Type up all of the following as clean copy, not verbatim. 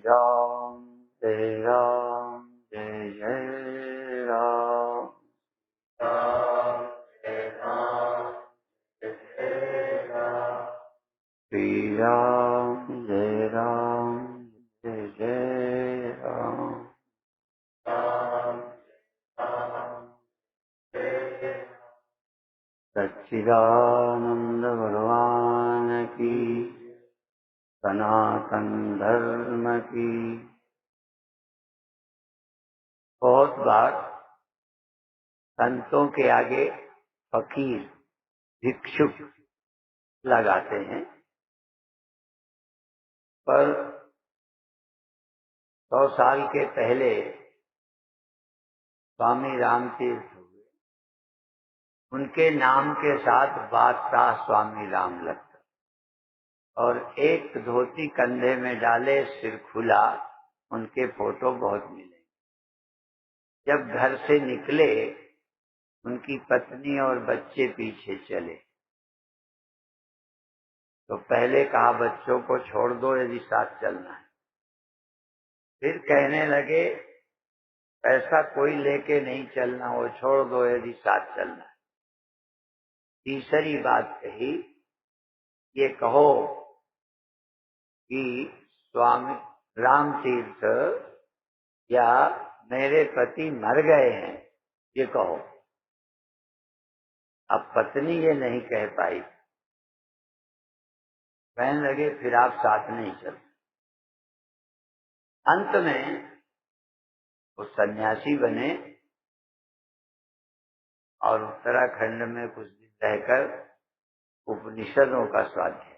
राम जय राम जय जय राम। राम जय राम जय जय राम। श्री राम जय राम जय जय राम। राम राम जय जय राम। सच्चिदानंद भगवान की, सनातन धर्म की। बहुत बार संतों के आगे फकीर भिक्षुक लगाते हैं, पर 100 साल के पहले स्वामी रामतीर्थ हुए, उनके नाम के साथ बादशाह स्वामी राम लगता, और एक धोती कंधे में डाले, सिर खुला, उनके फोटो बहुत मिले। जब घर से निकले, उनकी पत्नी और बच्चे पीछे चले, तो पहले कहा बच्चों को छोड़ दो यदि साथ चलना है। फिर कहने लगे पैसा कोई लेके नहीं चलना, वो छोड़ दो यदि साथ चलना है। तीसरी बात कही, ये कहो कि स्वामी राम तीर्थ या मेरे पति मर गए हैं, ये कहो। अब पत्नी ये नहीं कह पाई, कहने लगे फिर आप साथ नहीं चलते। अंत में वो सन्यासी बने और उत्तराखंड में कुछ दिन रहकर उपनिषदों का स्वाध्याय,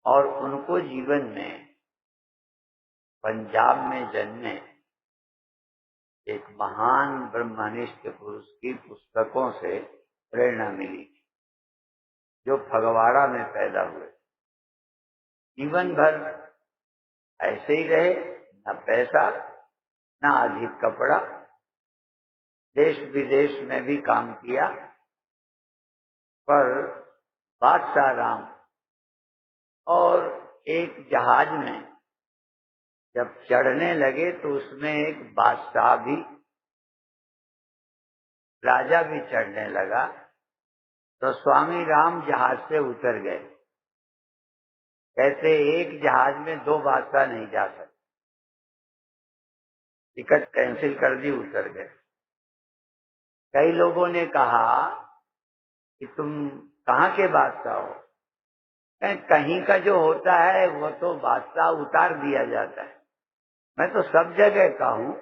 और उनको जीवन में पंजाब में जन्मे एक महान ब्रह्मनिष्ठ पुरुष की पुस्तकों से प्रेरणा मिली, जो फगवाड़ा में पैदा हुए। जीवन भर ऐसे ही रहे, न पैसा न अधिक कपड़ा, देश विदेश में भी काम किया, पर बादशाह राम और एक जहाज में जब चढ़ने लगे तो उसमें एक बादशाह भी, राजा भी चढ़ने लगा, तो स्वामी राम जहाज से उतर गए। कहते एक जहाज में 2 बादशाह नहीं जा सकते, टिकट कैंसिल कर दी, उतर गए। कई लोगों ने कहा कि तुम कहाँ के बादशाह हो? कहीं का जो होता है वो तो बादशाह उतार दिया जाता है, मैं तो सब जगह का हूं,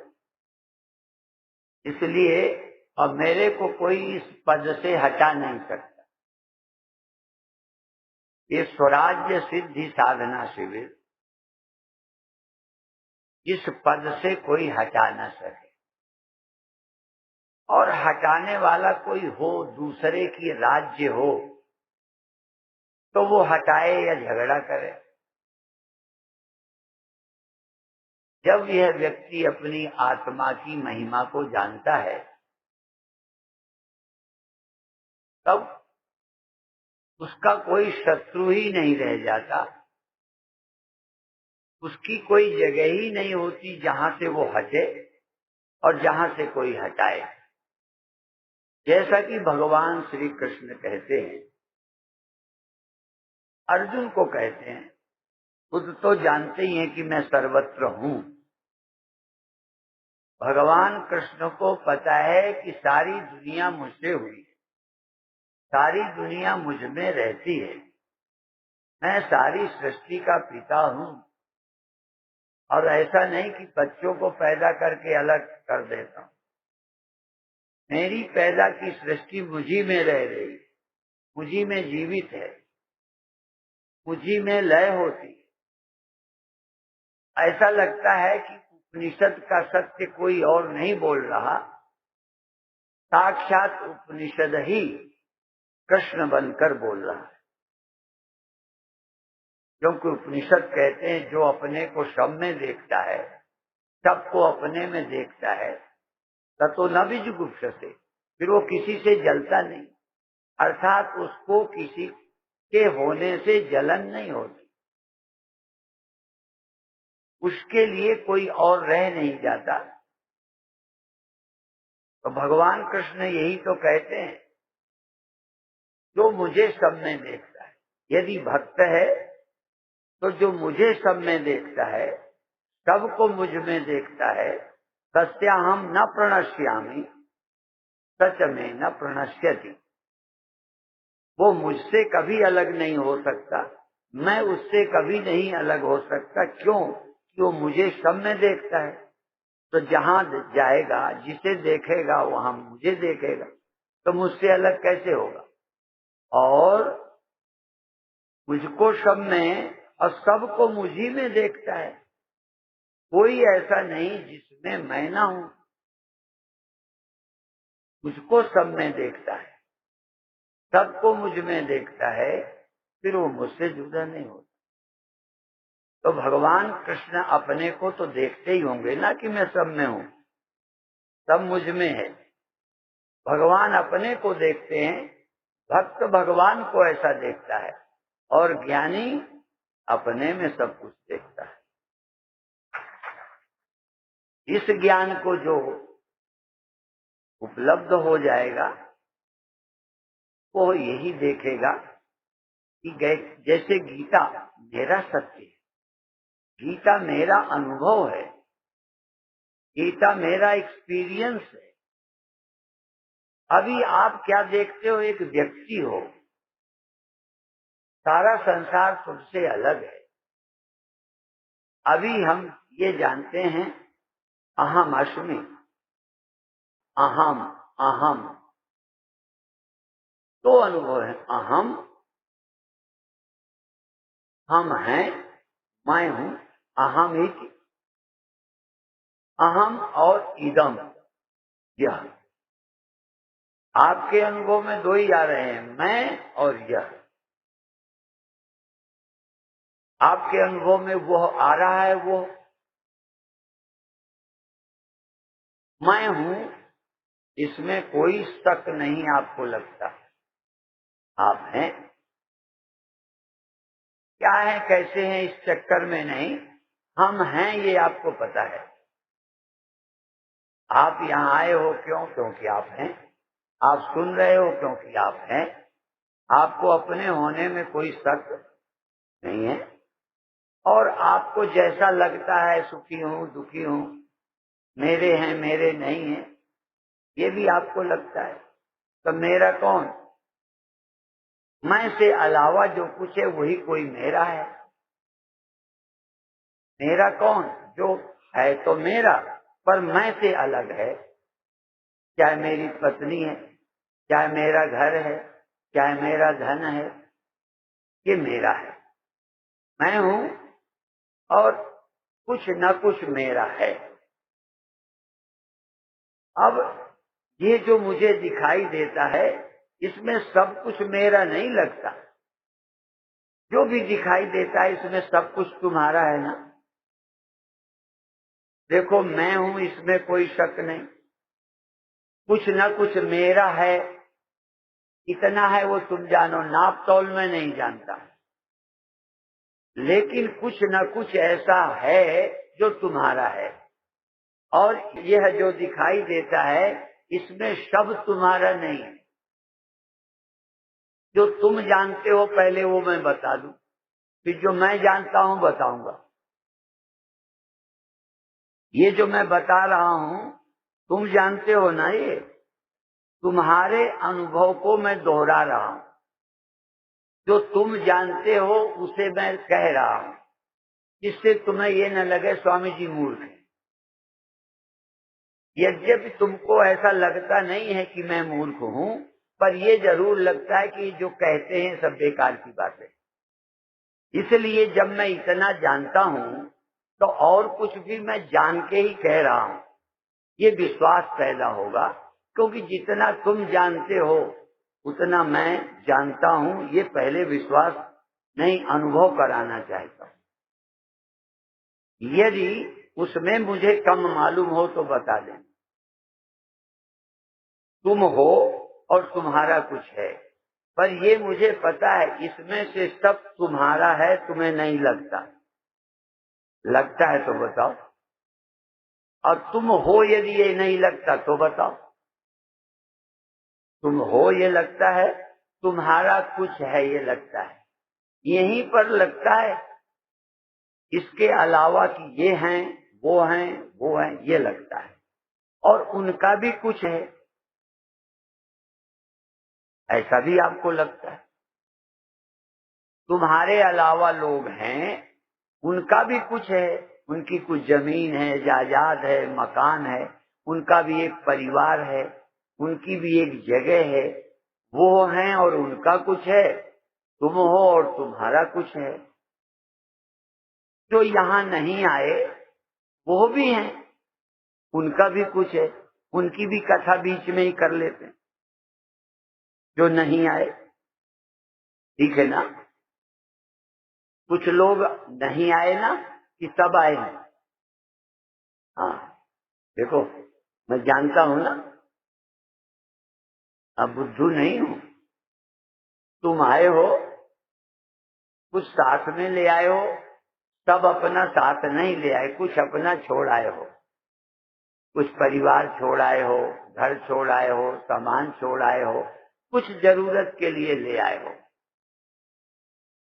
इसलिए और मेरे को कोई इस पद से हटा नहीं सकता। ये स्वराज्य सिद्धि साधना शिविर, इस पद से कोई हटा न सके, और हटाने वाला कोई हो, दूसरे की राज्य हो, तो वो हटाए या झगड़ा करे। जब यह व्यक्ति अपनी आत्मा की महिमा को जानता है, तब उसका कोई शत्रु ही नहीं रह जाता, उसकी कोई जगह ही नहीं होती जहां से वो हटे और जहां से कोई हटाए। जैसा कि भगवान श्री कृष्ण कहते हैं, अर्जुन को कहते हैं, खुद तो जानते ही हैं कि मैं सर्वत्र हूं। भगवान कृष्ण को पता है कि सारी दुनिया मुझसे हुई है, सारी दुनिया मुझ में रहती है, मैं सारी सृष्टि का पिता हूं, और ऐसा नहीं कि बच्चों को पैदा करके अलग कर देता हूं। मेरी पैदा की सृष्टि मुझी में रह रही, मुझी में जीवित है, मुझी में लय होती। ऐसा लगता है कि उपनिषद का सत्य कोई और नहीं बोल रहा, साक्षात उपनिषद ही कृष्ण बनकर बोल रहा है। क्योंकि उपनिषद कहते हैं जो अपने को सब में देखता है, सबको अपने में देखता है, ततो न विजुगुप्सते, फिर वो किसी से जलता नहीं, अर्थात उसको किसी के होने से जलन नहीं होती। उसके लिए कोई और रह नहीं जाता। तो भगवान कृष्ण यही तो कहते हैं, जो मुझे सब में देखता है। यदि भक्त है तो जो मुझे सब में देखता है, सबको मुझ में देखता है, तस्याहम न प्रणश्यामि सच में न प्रणश्यति। वो मुझसे कभी अलग नहीं हो सकता, मैं उससे कभी नहीं अलग हो सकता। क्यों? कि वो मुझे सब में देखता है। तो जहां जाएगा, जिसे देखेगा वहां मुझे देखेगा, तो मुझसे अलग कैसे होगा? और मुझको सब में और सबको मुझी में देखता है। कोई ऐसा नहीं जिसमें मैं ना हूं। मुझको सब में देखता है, सबको मुझ में देखता है, फिर वो मुझसे जुदा नहीं होता। तो भगवान कृष्ण अपने को तो देखते ही होंगे ना कि मैं सब में हूं, सब मुझ में है। भगवान अपने को देखते हैं, भक्त भगवान को ऐसा देखता है, और ज्ञानी अपने में सब कुछ देखता है। इस ज्ञान को जो उपलब्ध हो जाएगा, वो यही देखेगा कि जैसे गीता मेरा सत्य है, गीता मेरा अनुभव है, गीता मेरा एक्सपीरियंस है। अभी आप क्या देखते हो? एक व्यक्ति हो, सारा संसार तुमसे अलग है। अभी हम ये जानते हैं अहम अस्मि, अहम अहम, दो अनुभव है। अहम, हम हैं, मैं हूं। अहम ही, अहम और इदम, यह। आपके अनुभव में दो ही आ रहे हैं, मैं और यह। आपके अनुभव में वो आ रहा है, वो मैं हूं, इसमें कोई शक नहीं आपको लगता। आप हैं, क्या है, कैसे हैं, इस चक्कर में नहीं। हम हैं ये आपको पता है। आप यहाँ आए हो क्यों? क्योंकि आप हैं। आप सुन रहे हो क्योंकि आप हैं। आपको अपने होने में कोई शक नहीं है। और आपको जैसा लगता है, सुखी हूं, दुखी हूं, मेरे हैं, मेरे नहीं है, ये भी आपको लगता है। तो मेरा कौन? मैं से अलावा जो कुछ है वही कोई मेरा है। मेरा कौन? जो है तो मेरा, पर मैं से अलग है। चाहे मेरी पत्नी है, चाहे मेरा घर है, चाहे मेरा धन है, ये मेरा है। मैं हूं और कुछ न कुछ मेरा है। अब ये जो मुझे दिखाई देता है, इसमें सब कुछ मेरा नहीं लगता। जो भी दिखाई देता है इसमें सब कुछ तुम्हारा है ना। देखो मैं हूं, इसमें कोई शक नहीं। कुछ न कुछ मेरा है, इतना है वो तुम जानो, नाप तौल में नहीं जानता। लेकिन कुछ न कुछ ऐसा है जो तुम्हारा है। और यह जो दिखाई देता है, इसमें सब तुम्हारा नहीं है। जो तुम जानते हो पहले वो मैं बता दूं, फिर जो मैं जानता हूं बताऊंगा। ये जो मैं बता रहा हूं, तुम जानते हो ना, ये तुम्हारे अनुभव को मैं दोहरा रहा हूं। जो तुम जानते हो उसे मैं कह रहा हूं, जिससे तुम्हें ये न लगे स्वामी जी मूर्ख हैं। यद्यपि तुमको ऐसा लगता नहीं है कि मैं मूर्ख हूं, पर ये जरूर लगता है कि जो कहते हैं सब बेकार की बातें। इसलिए जब मैं इतना जानता हूं, तो और कुछ भी मैं जान के ही कह रहा हूं, ये विश्वास पैदा होगा। क्योंकि जितना तुम जानते हो उतना मैं जानता हूं, ये पहले विश्वास नहीं, अनुभव कराना चाहता हूं। यदि उसमें मुझे कम मालूम हो तो बता दें। तुम हो और तुम्हारा कुछ है, पर ये मुझे पता है इसमें से सब तुम्हारा है, तुम्हें नहीं लगता। लगता है तो बताओ, और तुम हो यदि ये नहीं लगता तो बताओ। तुम हो ये लगता है, तुम्हारा कुछ है ये लगता है, यहीं पर लगता है। इसके अलावा कि ये हैं, वो हैं, वो हैं, ये लगता है। और उनका भी कुछ है, ऐसा भी आपको लगता है। तुम्हारे अलावा लोग हैं, उनका भी कुछ है, उनकी कुछ जमीन है, जायदाद है, मकान है, उनका भी एक परिवार है, उनकी भी एक जगह है, वो हैं और उनका कुछ है। तुम हो और तुम्हारा कुछ है। जो यहाँ नहीं आए वो भी हैं, उनका भी कुछ है, उनकी भी कथा बीच में ही कर लेते हैं। जो नहीं आए, ठीक है ना। कुछ लोग नहीं आए ना कि सब आए हैं। हाँ, देखो मैं जानता हूं ना, अब बुद्धू नहीं हूं। तुम आए हो, कुछ साथ में ले आए हो, सब अपना साथ नहीं ले आए, कुछ अपना छोड़ आए हो। कुछ परिवार छोड़ आए हो, घर छोड़ आए हो, सामान छोड़ आए हो, कुछ जरूरत के लिए ले आए हो।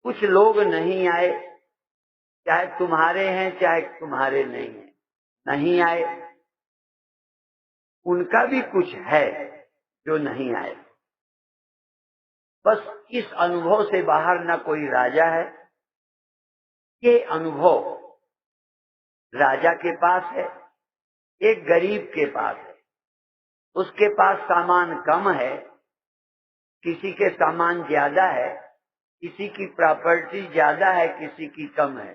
कुछ लोग नहीं आए, चाहे तुम्हारे हैं चाहे तुम्हारे नहीं है, नहीं आए, उनका भी कुछ है जो नहीं आए। बस इस अनुभव से बाहर न कोई राजा है। ये अनुभव राजा के पास है, एक गरीब के पास है। उसके पास सामान कम है, किसी के सामान ज्यादा है, किसी की प्रॉपर्टी ज्यादा है, किसी की कम है,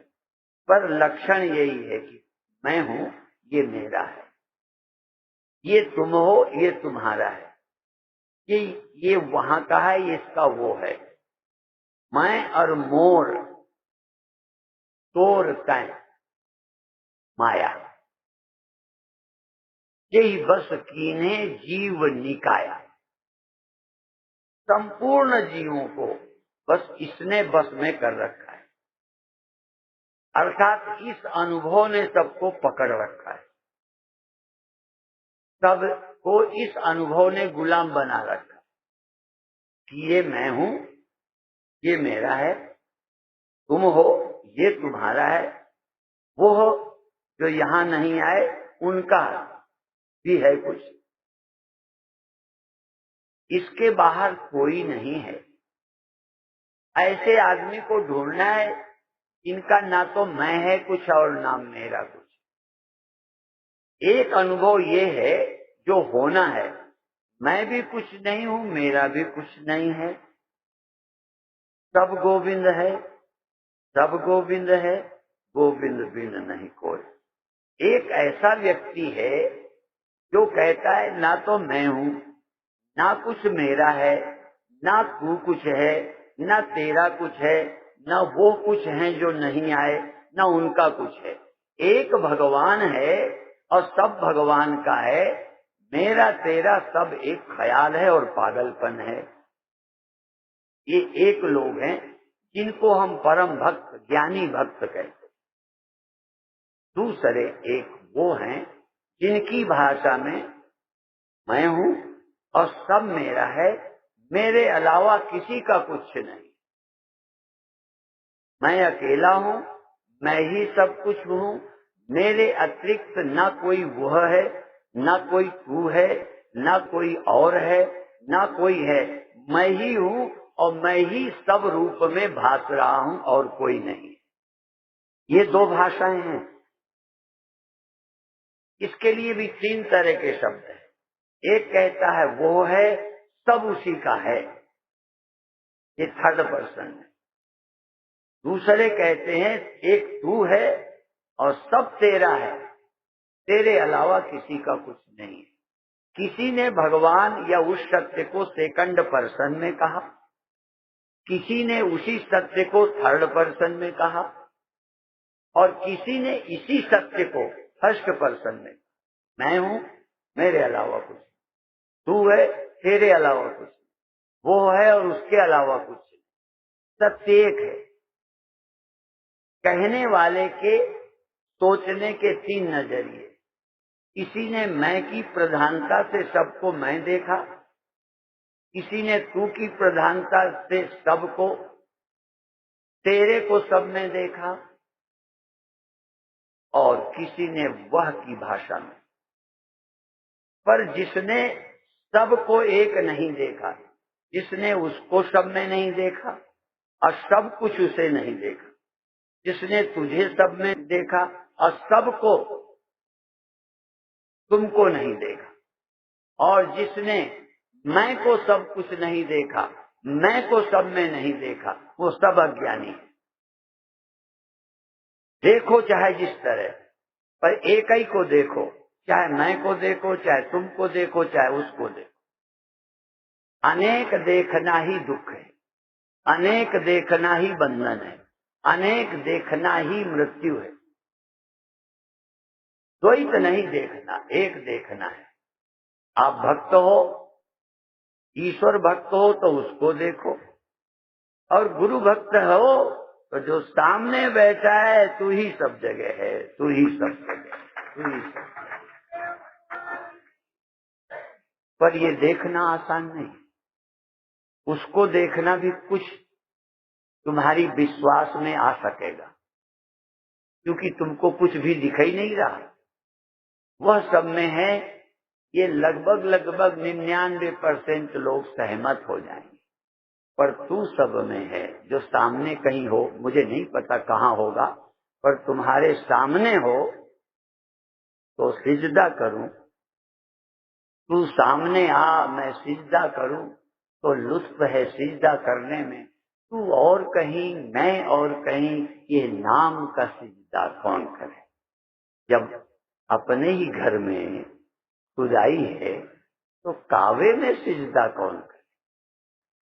पर लक्षण यही है कि मैं हूं, ये मेरा है, ये तुम हो, ये तुम्हारा है, ये ये वहां का है, ये इसका वो है। मैं और मोर तोर तय माया, यही बस कीने जीव निकाया। संपूर्ण जीवों को बस इसने बस में कर रखा है, अर्थात इस अनुभव ने सबको पकड़ रखा है। सबको इस अनुभव ने गुलाम बना रखा है कि ये मैं हूं, ये मेरा है, तुम हो, ये तुम्हारा है, वो हो जो यहां नहीं आए उनका भी है कुछ। इसके बाहर कोई नहीं है। ऐसे आदमी को ढूंढना है इनका ना तो मैं है कुछ और ना मेरा कुछ। एक अनुभव ये है जो होना है, मैं भी कुछ नहीं हूं, मेरा भी कुछ नहीं है, सब गोविंद है, सब गोविंद है, गोविंद बिन नहीं कोई। एक ऐसा व्यक्ति है जो कहता है ना तो मैं हूं, ना कुछ मेरा है, ना तू कुछ है, ना तेरा कुछ है, ना वो कुछ है जो नहीं आए, ना उनका कुछ है। एक भगवान है और सब भगवान का है, मेरा तेरा सब एक ख्याल है और पागलपन है। ये एक लोग हैं जिनको हम परम भक्त ज्ञानी भक्त कहते हैं। दूसरे एक वो हैं जिनकी भाषा में मैं हूं और सब मेरा है, मेरे अलावा किसी का कुछ नहीं, मैं अकेला हूं, मैं ही सब कुछ हूं, मेरे अतिरिक्त ना कोई वह है, ना कोई तू है, ना कोई और है, ना कोई है, मैं ही हूं और मैं ही सब रूप में भास रहा हूं और कोई नहीं। ये दो भाषाएं हैं। इसके लिए भी तीन तरह के शब्द हैं। एक कहता है वो है, सब उसी का है, ये थर्ड पर्सन है। दूसरे कहते हैं एक तू है और सब तेरा है, तेरे अलावा किसी का कुछ नहीं है। किसी ने भगवान या उस सत्य को सेकंड पर्सन में कहा, किसी ने उसी सत्य को थर्ड पर्सन में कहा, और किसी ने इसी सत्य को फर्स्ट पर्सन में। मैं हूं, मेरे अलावा कुछ, तू है, तेरे अलावा कुछ, वो है और उसके अलावा कुछ। सत्य एक है। कहने वाले के सोचने के तीन नजरिए। किसी ने मैं की प्रधानता से सबको मैं देखा, किसी ने तू की प्रधानता से सबको, तेरे को सब में देखा, और किसी ने वह की भाषा में। पर जिसने सबको एक नहीं देखा, जिसने उसको सब में नहीं देखा और सब कुछ उसे नहीं देखा, जिसने तुझे सब में देखा और सबको तुमको नहीं देखा, और जिसने मैं को सब कुछ नहीं देखा, मैं को सब में नहीं देखा, वो सब अज्ञानी है। देखो चाहे जिस तरह, पर एक ही को देखो, चाहे मैं को देखो, चाहे तुमको देखो, चाहे उसको देखो। अनेक देखना ही दुख है, अनेक देखना ही बंधन है, अनेक देखना ही मृत्यु है। द्वैत नहीं देखना, एक देखना है। आप भक्त हो, ईश्वर भक्त हो तो उसको देखो, और गुरु भक्त हो तो जो सामने बैठा है तू ही सब जगह है, तू ही सब जगह, तू ही सब जगह। पर ये देखना आसान नहीं, उसको देखना भी कुछ तुम्हारी विश्वास में आ सकेगा, क्योंकि तुमको कुछ भी दिखाई नहीं रहा, वह सब में है। ये लगभग 99% लोग सहमत हो जाएंगे। पर तू सब में है, जो सामने कहीं हो, मुझे नहीं पता कहाँ होगा, पर तुम्हारे सामने हो तो सिजदा करूं, तू सामने आ मैं सिजदा करूं, तो लुत्फ है सिजदा करने में। तू और कहीं, मैं और कहीं, ये नाम का सिजदा कौन करे। जब अपने ही घर में खुदाई है तो कावे में सिजदा कौन करे।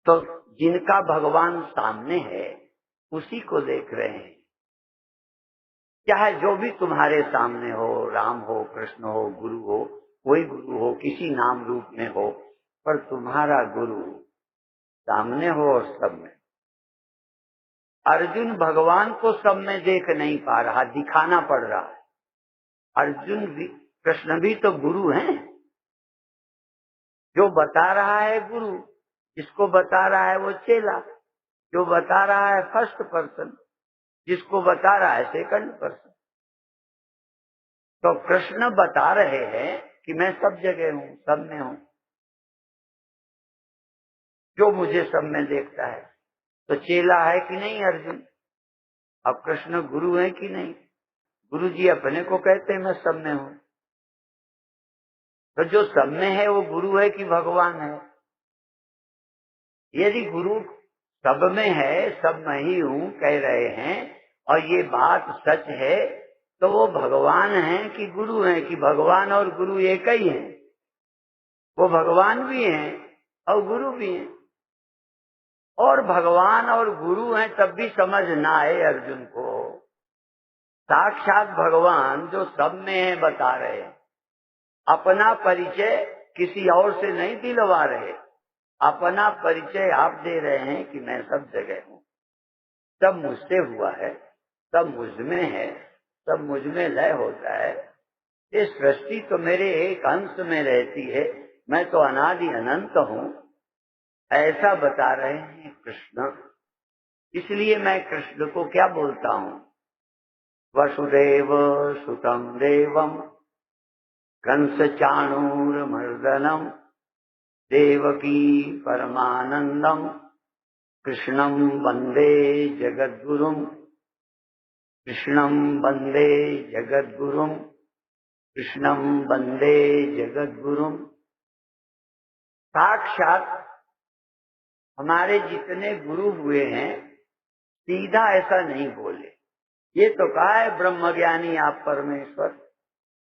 तो जिनका भगवान सामने है उसी को देख रहे हैं। चाहे जो भी तुम्हारे सामने हो, राम हो, कृष्ण हो, गुरु हो, कोई गुरु हो, किसी नाम रूप में हो, पर तुम्हारा गुरु सामने हो और सब में। अर्जुन भगवान को सब में देख नहीं पा रहा, दिखाना पड़ रहा है। अर्जुन भी, कृष्ण भी तो गुरु हैं। जो बता रहा है गुरु, जिसको बता रहा है वो चेला, जो बता रहा है फर्स्ट पर्सन, जिसको बता रहा है सेकंड पर्सन। तो कृष्ण बता रहे हैं कि मैं सब जगह हूं, सब में हूं, जो मुझे सब में देखता है। तो चेला है कि नहीं अर्जुन? अब कृष्ण गुरु है कि नहीं? गुरु जी अपने को कहते हैं मैं सब में हूं। तो जो सब में है वो गुरु है कि भगवान है? यदि गुरु सब में है, सब में ही हूं कह रहे हैं, और ये बात सच है, तो वो भगवान है कि गुरु है, कि भगवान और गुरु एक ही है? वो भगवान भी हैं और गुरु भी हैं। और भगवान और गुरु हैं तब भी समझ ना आए अर्जुन को। साक्षात भगवान जो सब में है बता रहे हैं, अपना परिचय किसी और से नहीं दिलवा रहे, अपना परिचय आप दे रहे हैं कि मैं सब जगह हूं, सब मुझसे हुआ है, सब मुझ में है, सब मुझ में लय होता है। ये सृष्टि तो मेरे एक अंश में रहती है, मैं तो अनादि अनंत हूं, ऐसा बता रहे हैं कृष्ण। इसलिए मैं कृष्ण को क्या बोलता हूं? वसुदेव सुतम देवम कंस चाणूरमर्दनम देवकी परमानंदम कृष्णम वंदे जगद्गुरुम, कृष्णम वंदे जगद्गुरुम, कृष्णम वंदे जगद्गुरुम। साक्षात हमारे जितने गुरु हुए हैं सीधा ऐसा नहीं बोले। ये तो कहा है ब्रह्मज्ञानी आप परमेश्वर।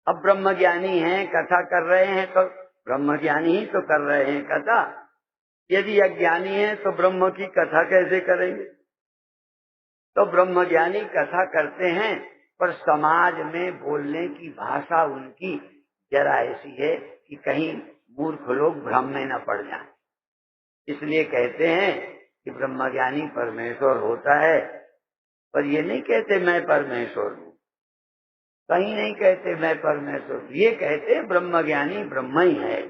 अब ब्रह्मज्ञानी हैं, कथा कर रहे हैं, तो ब्रह्मज्ञानी ही तो कर रहे हैं कथा। यदि अज्ञानी है तो ब्रह्म की कथा कैसे करेंगे? तो ब्रह्मज्ञानी कथा करते हैं, पर समाज में बोलने की भाषा उनकी जरा ऐसी है कि कहीं मूर्ख लोग भ्रम में न पड़ जाएं। इसलिए कहते हैं कि ब्रह्मज्ञानी परमेश्वर होता है, पर ये नहीं कहते मैं परमेश्वर हूं। कहीं नहीं कहते मैं परमेश्वर, ये कहते ब्रह्मज्ञानी ब्रह्म ही है।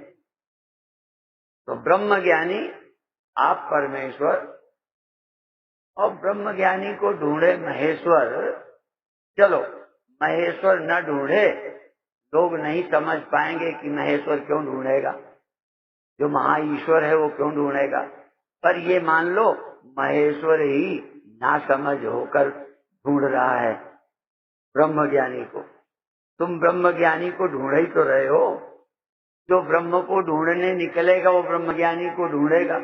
तो ब्रह्मज्ञानी आप परमेश्वर, और ब्रह्मज्ञानी को ढूंढे महेश्वर। चलो महेश्वर न ढूंढे, लोग नहीं समझ पाएंगे कि महेश्वर क्यों ढूंढेगा, जो महाईश्वर है वो क्यों ढूंढेगा। पर ये मान लो महेश्वर ही ना समझ होकर ढूंढ रहा है ब्रह्मज्ञानी को। तुम ब्रह्मज्ञानी को ढूंढ ही तो रहे हो। जो ब्रह्म को ढूंढने निकलेगा वो ब्रह्मज्ञानी को ढूंढेगा।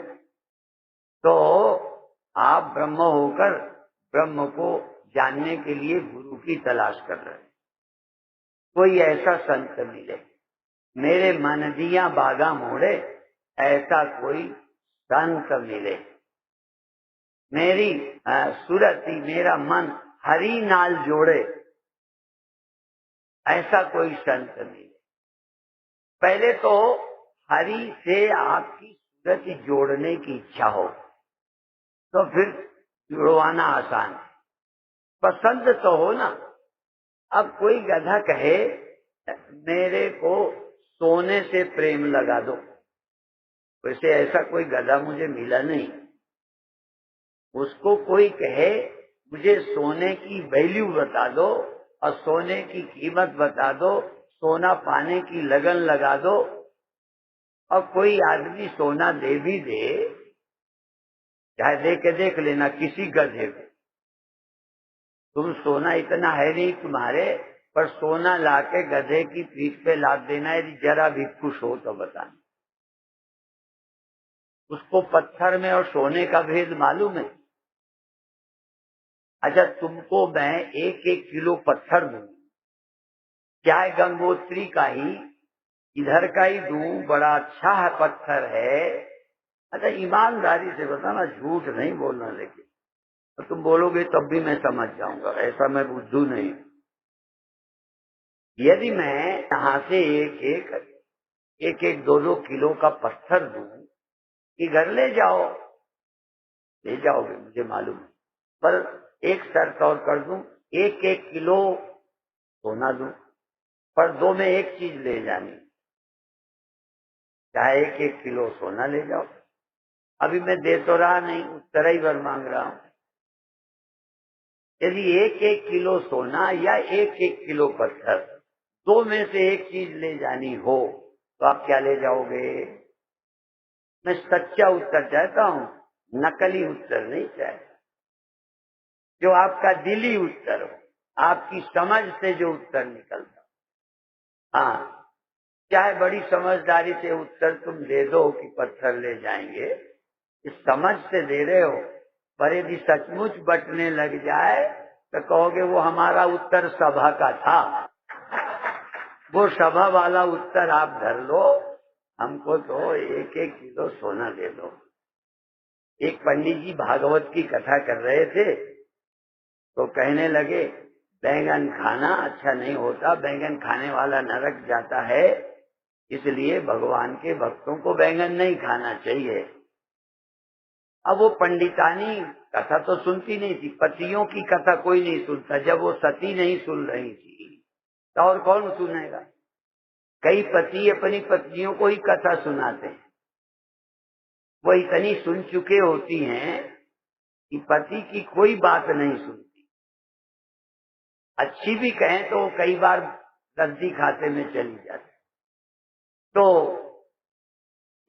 तो आप ब्रह्म होकर ब्रह्म को जानने के लिए गुरु की तलाश कर रहे हैं। कोई ऐसा संत मिले, मेरे मन दिया बागा मोड़े, ऐसा कोई संत मिले। मेरी सुरति मेरा मन हरि नाल जोड़े, ऐसा कोई संत मिले। पहले तो हरि से आपकी सुरति जोड़ने की इच्छा हो, तो फिर जुड़वाना आसान है। पसंद तो हो ना। अब कोई गधा कहे मेरे को सोने से प्रेम लगा दो, वैसे ऐसा कोई गधा मुझे मिला नहीं। उसको कोई कहे मुझे सोने की वैल्यू बता दो और सोने की कीमत बता दो, सोना पाने की लगन लगा दो, और कोई आदमी सोना दे भी दे, चाहे दे के देख लेना किसी गधे को, तुम सोना इतना है नहीं तुम्हारे, पर सोना लाके गधे की पीठ पे लाद देना, यदि जरा भी खुश हो तो बताना। उसको पत्थर में और सोने का भेद मालूम है। अच्छा तुमको मैं 1-1 किलो पत्थर दूं, चाहे गंगोत्री का ही, इधर का ही दूं, बड़ा अच्छा है पत्थर है। अच्छा ईमानदारी से बताना, झूठ नहीं बोलना। लेकिन तो तुम बोलोगे तब भी मैं समझ जाऊंगा, ऐसा मैं बुद्धू नहीं। यदि मैं यहाँ से एक 2-2 किलो का पत्थर दूं कि घर ले जाओ, ले जाओगे मुझे मालूम है, पर एक शर्त और कर दूं, 1-1 किलो सोना दूं, पर 2 में एक चीज ले जानी, चाहे 1-1 किलो सोना ले जाओ। अभी मैं दे तो रहा नहीं, उस तरह ही वर मांग रहा हूं। यदि 1-1 किलो सोना या 1-1 किलो पत्थर, 2 में से एक चीज ले जानी हो, तो आप क्या ले जाओगे? मैं सच्चा उत्तर चाहता हूं, नकली उत्तर नहीं चाहता। जो आपका दिली उत्तर हो, आपकी समझ से जो उत्तर निकलता। हाँ, चाहे बड़ी समझदारी से उत्तर तुम दे दो कि पत्थर ले जाएंगे, इस समझ से दे रहे हो, पर यदि सचमुच बटने लग जाए तो कहोगे वो हमारा उत्तर सभा का था, वो सभा वाला उत्तर आप धर लो, हमको तो 1-1 किलो सोना दे दो। एक पंडित जी भागवत की कथा कर रहे थे, तो कहने लगे बैंगन खाना अच्छा नहीं होता, बैंगन खाने वाला नरक जाता है, इसलिए भगवान के भक्तों को बैंगन नहीं खाना चाहिए। अब वो पंडितानी कथा तो सुनती नहीं थी, पतियों की कथा कोई नहीं सुनता। जब वो सती नहीं सुन रही थी तो और कौन सुनेगा? कई पति अपनी पत्नियों को ही कथा सुनाते हैं, वो इतनी सुन चुके होती हैं कि पति की कोई बात नहीं सुनती। अच्छी भी कहें तो कई बार गद्दी खाते में चली जाती। तो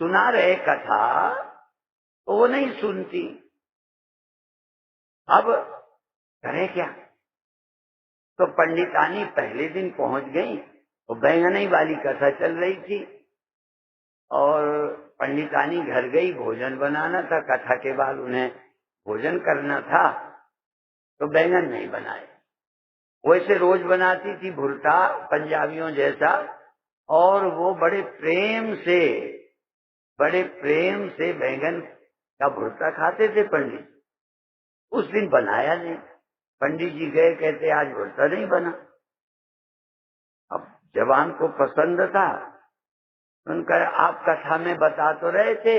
सुना रहे कथा तो वो नहीं सुनती। अब करे क्या? तो पंडितानी पहले दिन पहुंच गई, तो बैंगनी वाली कथा चल रही थी, और पंडितानी घर गई, भोजन बनाना था, कथा के बाद उन्हें भोजन करना था, तो बैंगन नहीं बनाए। वैसे रोज बनाती थी भुर्ता, पंजाबियों जैसा, और वो बड़े प्रेम से बैंगन का भुर्ता खाते थे पंडित। उस दिन बनाया नहीं। पंडित जी गए, कहते आज भुर्ता नहीं बना। अब जवान को पसंद था, उनका आप कथा में बता तो रहे थे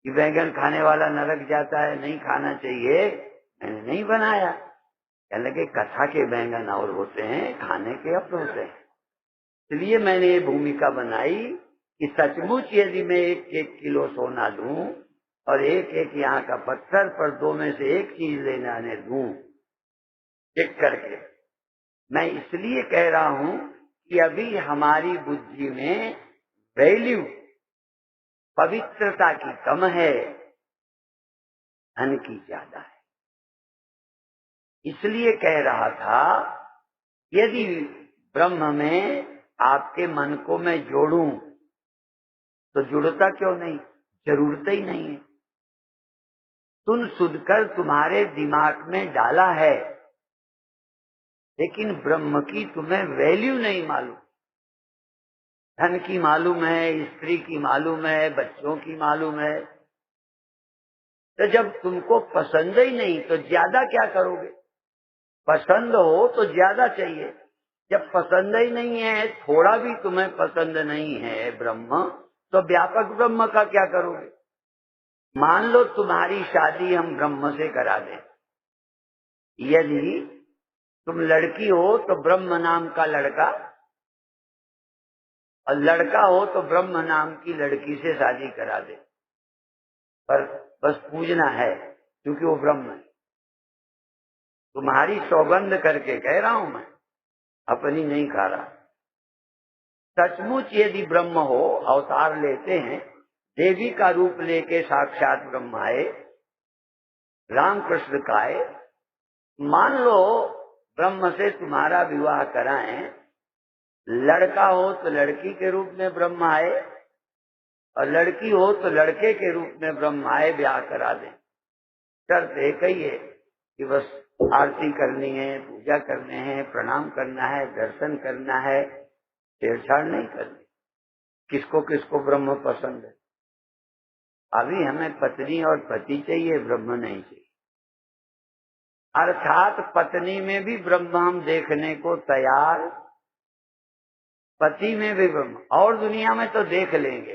कि बैंगन खाने वाला नरक जाता है, नहीं खाना चाहिए, मैंने नहीं बनाया। कहने लगे कथा के बैंगन और होते हैं, खाने के अपने होते हैं। इसलिए मैंने ये भूमिका बनाई कि सचमुच यदि मैं 1-1 किलो सोना दूं और 1-1 यहाँ का पत्थर पर 2 में से एक चीज लेने आने दूं चेक करके, मैं इसलिए कह रहा हूं कि अभी हमारी बुद्धि में वैल्यू, पवित्रता की कम है, धन की ज्यादा है। इसलिए कह रहा था यदि ब्रह्म में आपके मन को मैं जोड़ूं तो जुड़ता क्यों नहीं, जरूरत ही नहीं है। सुन सुनकर तुम्हारे दिमाग में डाला है, लेकिन ब्रह्म की तुम्हें वैल्यू नहीं मालूम। धन की मालूम है, स्त्री की मालूम है, बच्चों की मालूम है। तो जब तुमको पसंद ही नहीं तो ज्यादा क्या करोगे? पसंद हो तो ज्यादा चाहिए। जब पसंद ही नहीं है, थोड़ा भी तुम्हें पसंद नहीं है ब्रह्म, तो व्यापक ब्रह्म का क्या करोगे? मान लो तुम्हारी शादी हम ब्रह्म से करा दें। यदि तुम लड़की हो तो ब्रह्म नाम का लड़का, और लड़का हो तो ब्रह्म नाम की लड़की से शादी करा दे, पर बस पूजना है क्योंकि वो ब्रह्म है। तुम्हारी सौगंध करके कह रहा हूं मैं, अपनी नहीं खा रहा। सचमुच यदि ब्रह्म हो, अवतार लेते हैं, देवी का रूप लेके साक्षात ब्रह्म आए, रामकृष्ण का आए, मान लो ब्रह्म से तुम्हारा विवाह कराएं, लड़का हो तो लड़की के रूप में ब्रह्म आए और लड़की हो तो लड़के के रूप में ब्रह्म आए, ब्याह करा दें। शर्त एक ही है कि बस आरती करनी है, पूजा करने हैं, प्रणाम करना है, दर्शन करना है, छेड़छाड़ नहीं करनी। किसको किसको ब्रह्म पसंद है? अभी हमें पत्नी और पति चाहिए, ब्रह्म नहीं चाहिए। अर्थात पत्नी में भी ब्रह्म हम देखने को तैयार, पति में भी ब्रह्म। और दुनिया में तो देख लेंगे,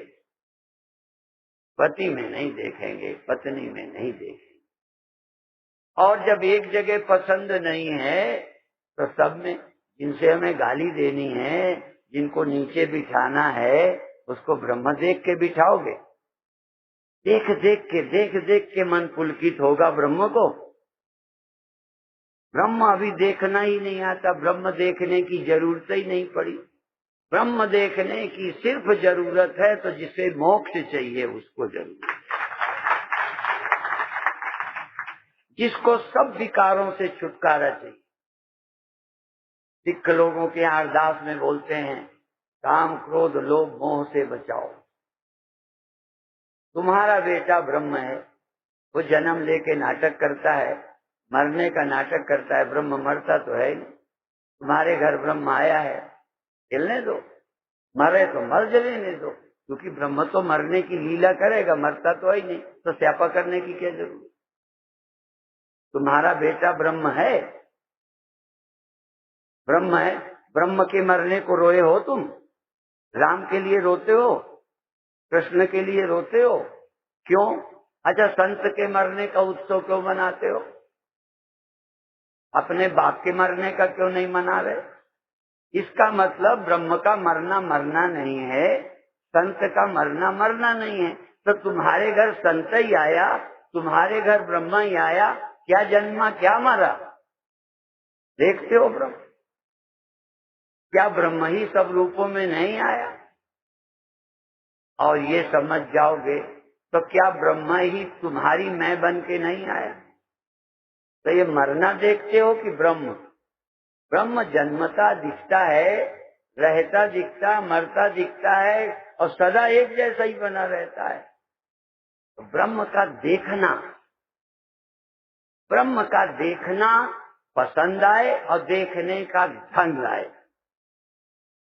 पति में नहीं देखेंगे, पत्नी में नहीं देखेंगे। और जब एक जगह पसंद नहीं है तो सब में, जिनसे हमें गाली देनी है, जिनको नीचे बिठाना है, उसको ब्रह्म देख के बिठाओगे? देख देख के मन पुलकित होगा ब्रह्म को। ब्रह्म अभी देखना ही नहीं आता, ब्रह्म देखने की जरूरत ही नहीं पड़ी। ब्रह्म देखने की सिर्फ जरूरत है तो जिसे मोक्ष चाहिए उसको जरूरत है, जिसको सब विकारों से छुटकारा चाहिए। सिख लोगों के यहाँ अरदास में बोलते हैं, काम क्रोध लोभ मोह से बचाओ। तुम्हारा बेटा ब्रह्म है, वो जन्म लेके नाटक करता है, मरने का नाटक करता है, ब्रह्म मरता तो है नहीं। तुम्हारे घर ब्रह्म आया है, खेलने दो, मरे तो मर जलेने दो, क्योंकि ब्रह्म तो मरने की लीला करेगा, मरता तो है ही नहीं, तो स्यापा करने की क्या जरूरत? तुम्हारा बेटा ब्रह्म है, ब्रह्म है। ब्रह्म के मरने को रोए हो तुम? राम के लिए रोते हो, कृष्ण के लिए रोते हो, क्यों? अच्छा, संत के मरने का उत्सव क्यों मनाते हो? अपने बाप के मरने का क्यों नहीं मना रहे? इसका मतलब ब्रह्म का मरना मरना नहीं है, संत का मरना मरना नहीं है। तो तुम्हारे घर संत ही आया, तुम्हारे घर ब्रह्मा ही आया, क्या जन्मा क्या मरा? देखते हो ब्रह्म, क्या ब्रह्म ही सब रूपों में नहीं आया? और ये समझ जाओगे तो क्या ब्रह्मा ही तुम्हारी मैं बन के नहीं आया? तो ये मरना देखते हो कि ब्रह्म? ब्रह्म जन्मता दिखता है, रहता दिखता, मरता दिखता है और सदा एक जैसा ही बना रहता है। तो ब्रह्म का देखना, ब्रह्म का देखना पसंद आए और देखने का ढंग आए।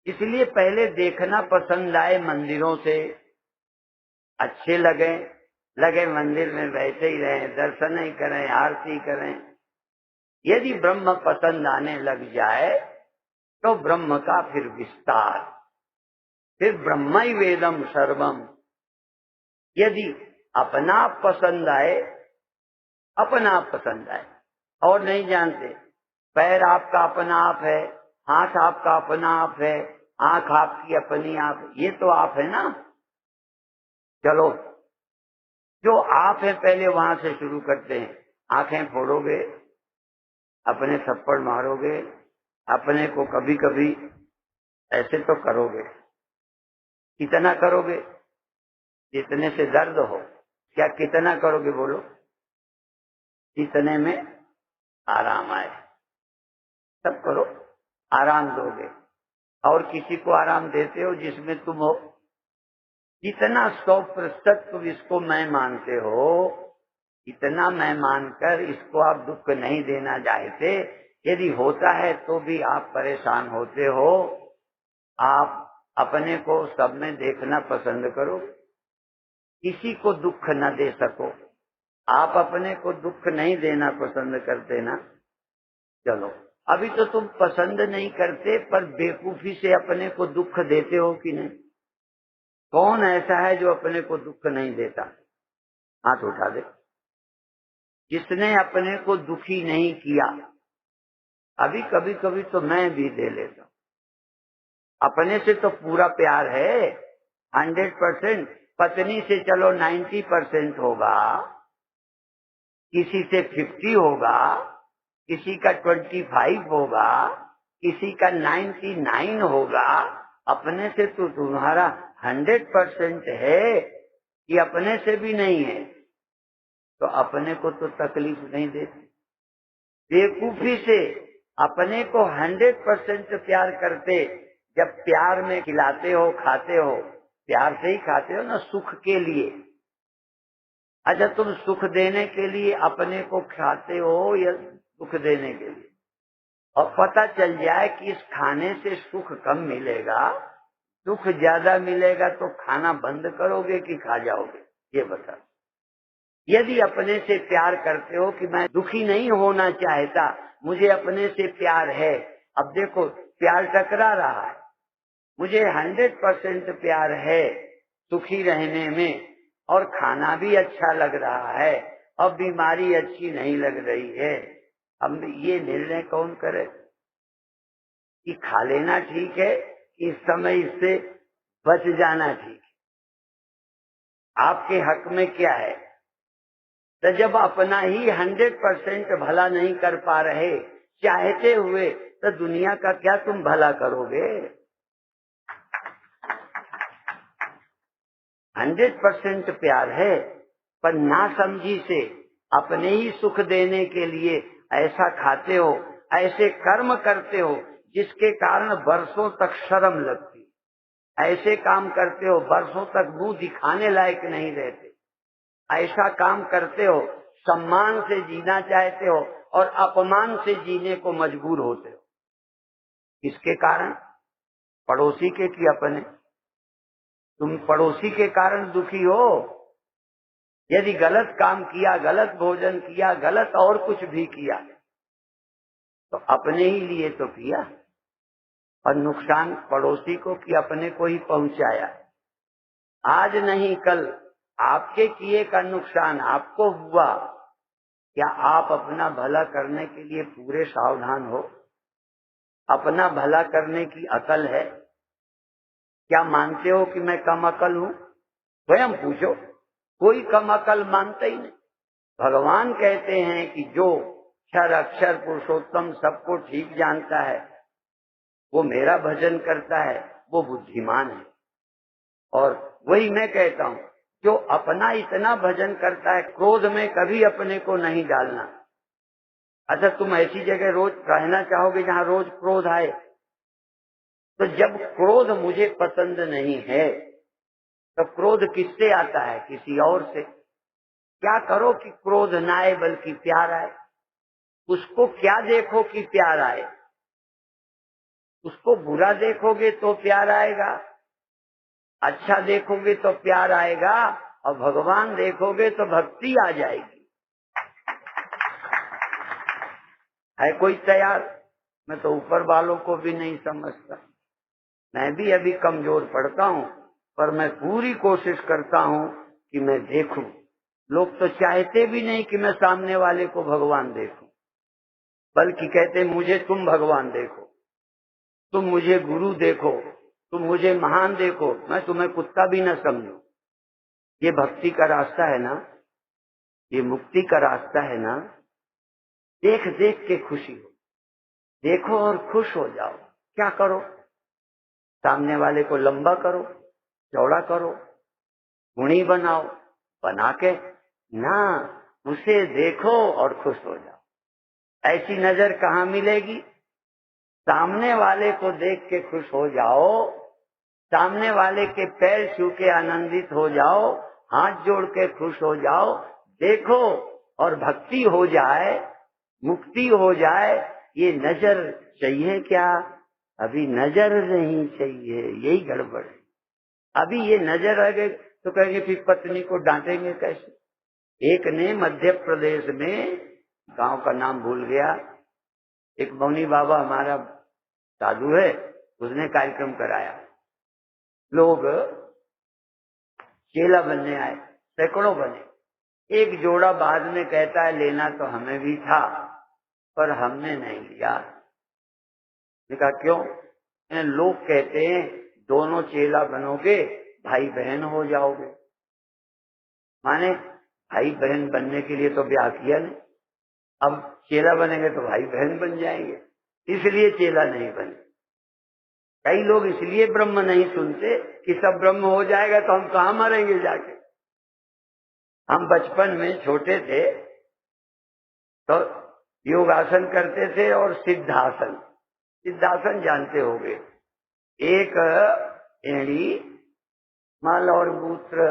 इसलिए पहले देखना पसंद आए, मंदिरों से अच्छे लगे मंदिर में बैठे ही रहें, दर्शन ही करें, आरती करें। यदि ब्रह्म पसंद आने लग जाए तो ब्रह्म का फिर विस्तार, फिर ब्रह्म ही वेदम सर्वम। यदि अपना पसंद आए, अपना पसंद आए और नहीं जानते, पैर आपका अपना आप है, हाथ आपका अपना आप है, आंख आपकी अपनी आप है, ये तो आप है ना। चलो, जो आप है पहले वहां से शुरू करते हैं। आंखें फोड़ोगे, अपने थप्पड़ मारोगे, अपने को कभी कभी ऐसे तो करोगे। कितना करोगे? जितने से दर्द हो। क्या कितना करोगे बोलो? जितने में आराम आए, सब करो। आराम दोगे। और किसी को आराम देते हो जिसमें तुम हो। जितना 100% तुम इसको मैं मानते हो, इतना मैं मानकर इसको आप दुख नहीं देना चाहते। यदि होता है तो भी आप परेशान होते हो। आप अपने को सब में देखना पसंद करो, किसी को दुख न दे सको। आप अपने को दुख नहीं देना पसंद करते ना। चलो, अभी तो तुम पसंद नहीं करते, पर बेवकूफी से अपने को दुख देते हो कि नहीं? कौन ऐसा है जो अपने को दुख नहीं देता? हाथ उठा दे। जिसने अपने को दुखी नहीं किया। अभी कभी कभी तो मैं भी दे लेता हूं। अपने से तो पूरा प्यार है 100%। पत्नी से चलो 90% होगा, किसी से 50 होगा, किसी का 25 होगा, किसी का 99 होगा। अपने से तो तुम्हारा 100% है कि अपने से भी नहीं है। तो अपने को तो तकलीफ नहीं देती। बेवकूफी से अपने को 100% प्यार करते। जब प्यार में खिलाते हो, खाते हो, प्यार से ही खाते हो ना, सुख के लिए। अच्छा, तुम सुख देने के लिए अपने को खाते हो या सुख देने के लिए? और पता चल जाए कि इस खाने से सुख कम मिलेगा, सुख ज्यादा मिलेगा, तो खाना बंद करोगे कि खा जाओगे? ये बता। यदि अपने से प्यार करते हो कि मैं दुखी नहीं होना चाहता, मुझे अपने से प्यार है। अब देखो, प्यार टकरा रहा है। मुझे 100% प्यार है सुखी रहने में, और खाना भी अच्छा लग रहा है, अब बीमारी अच्छी नहीं लग रही है। अब ये निर्णय कौन करे कि खा लेना ठीक है, इस समय इससे बच जाना ठीक है? आपके हक में क्या है? तो जब अपना ही 100% भला नहीं कर पा रहे चाहते हुए, तो दुनिया का क्या तुम भला करोगे? 100% प्यार है, पर नासमझी से अपने ही सुख देने के लिए ऐसा खाते हो, ऐसे कर्म करते हो जिसके कारण वर्षों तक शर्म लगती। ऐसे काम करते हो वर्षों तक मुंह दिखाने लायक नहीं रहते। ऐसा काम करते हो, सम्मान से जीना चाहते हो और अपमान से जीने को मजबूर होते हो। किसके कारण? पड़ोसी के कि अपने? तुम पड़ोसी के कारण दुखी हो। यदि गलत काम किया, गलत भोजन किया, गलत और कुछ भी किया, तो अपने ही लिए तो किया, और नुकसान पड़ोसी को कि अपने को ही पहुंचाया। आज नहीं कल आपके किए का नुकसान आपको हुआ। क्या आप अपना भला करने के लिए पूरे सावधान हो? अपना भला करने की अकल है? क्या मानते हो कि मैं कम अकल हूं? स्वयं पूछो। कोई कम अकल मानता ही नहीं। भगवान कहते हैं कि जो क्षर अक्षर पुरुषोत्तम सबको ठीक जानता है, वो मेरा भजन करता है, वो बुद्धिमान है। और वही मैं कहता हूं, जो अपना इतना भजन करता है, क्रोध में कभी अपने को नहीं डालना। अच्छा, तुम ऐसी जगह रोज रहना चाहोगे जहां रोज क्रोध आए? तो जब क्रोध मुझे पसंद नहीं है, तो क्रोध किससे आता है? किसी और से। क्या करो कि क्रोध ना आए बल्कि प्यार आए। उसको क्या देखो कि प्यार आए? उसको बुरा देखोगे तो प्यार आएगा, अच्छा देखोगे तो प्यार आएगा, और भगवान देखोगे तो भक्ति आ जाएगी। है कोई तैयार? मैं तो ऊपर वालों को भी नहीं समझता। मैं भी अभी कमजोर पड़ता हूं, पर मैं पूरी कोशिश करता हूं कि मैं देखूं। लोग तो चाहते भी नहीं कि मैं सामने वाले को भगवान देखूं। बल्कि कहते मुझे तुम भगवान देखो, तुम मुझे गुरु देखो, तुम मुझे महान देखो, मैं तुम्हें कुत्ता भी न समझू। ये भक्ति का रास्ता है ना, ये मुक्ति का रास्ता है ना। देख देख के खुशी हो, देखो और खुश हो जाओ। क्या करो? सामने वाले को लंबा करो, चौड़ा करो, गुणी बनाओ, बना के ना उसे देखो और खुश हो जाओ। ऐसी नजर कहाँ मिलेगी? सामने वाले को देख के खुश हो जाओ, सामने वाले के पैर छू के आनंदित हो जाओ, हाथ जोड़ के खुश हो जाओ, देखो और भक्ति हो जाए, मुक्ति हो जाए। ये नजर चाहिए क्या? अभी नजर नहीं चाहिए, यही गड़बड़ है। अभी ये नजर आ गई तो कहेंगे फिर पत्नी को डांटेंगे कैसे? एक ने मध्य प्रदेश में, गांव का नाम भूल गया, एक मौनी बाबा हमारा साधु है, उसने कार्यक्रम कराया। लोग चेला बनने आए, सैकड़ों बने। एक जोड़ा बाद में कहता है लेना तो हमें भी था पर हमने नहीं लिया। कहा क्यों? लोग कहते हैं दोनों चेला बनोगे भाई बहन हो जाओगे। माने भाई बहन बनने के लिए तो ब्याह किया नहीं, अब चेला बनेंगे तो भाई बहन बन जाएंगे, इसलिए चेला नहीं बने। कई लोग इसलिए ब्रह्म नहीं सुनते कि सब ब्रह्म हो जाएगा तो हम कहाँ मरेंगे जाके। हम बचपन में छोटे थे तो योगासन करते थे और सिद्धासन, सिद्धासन जानते होंगे। एक एड़ी मल और मूत्र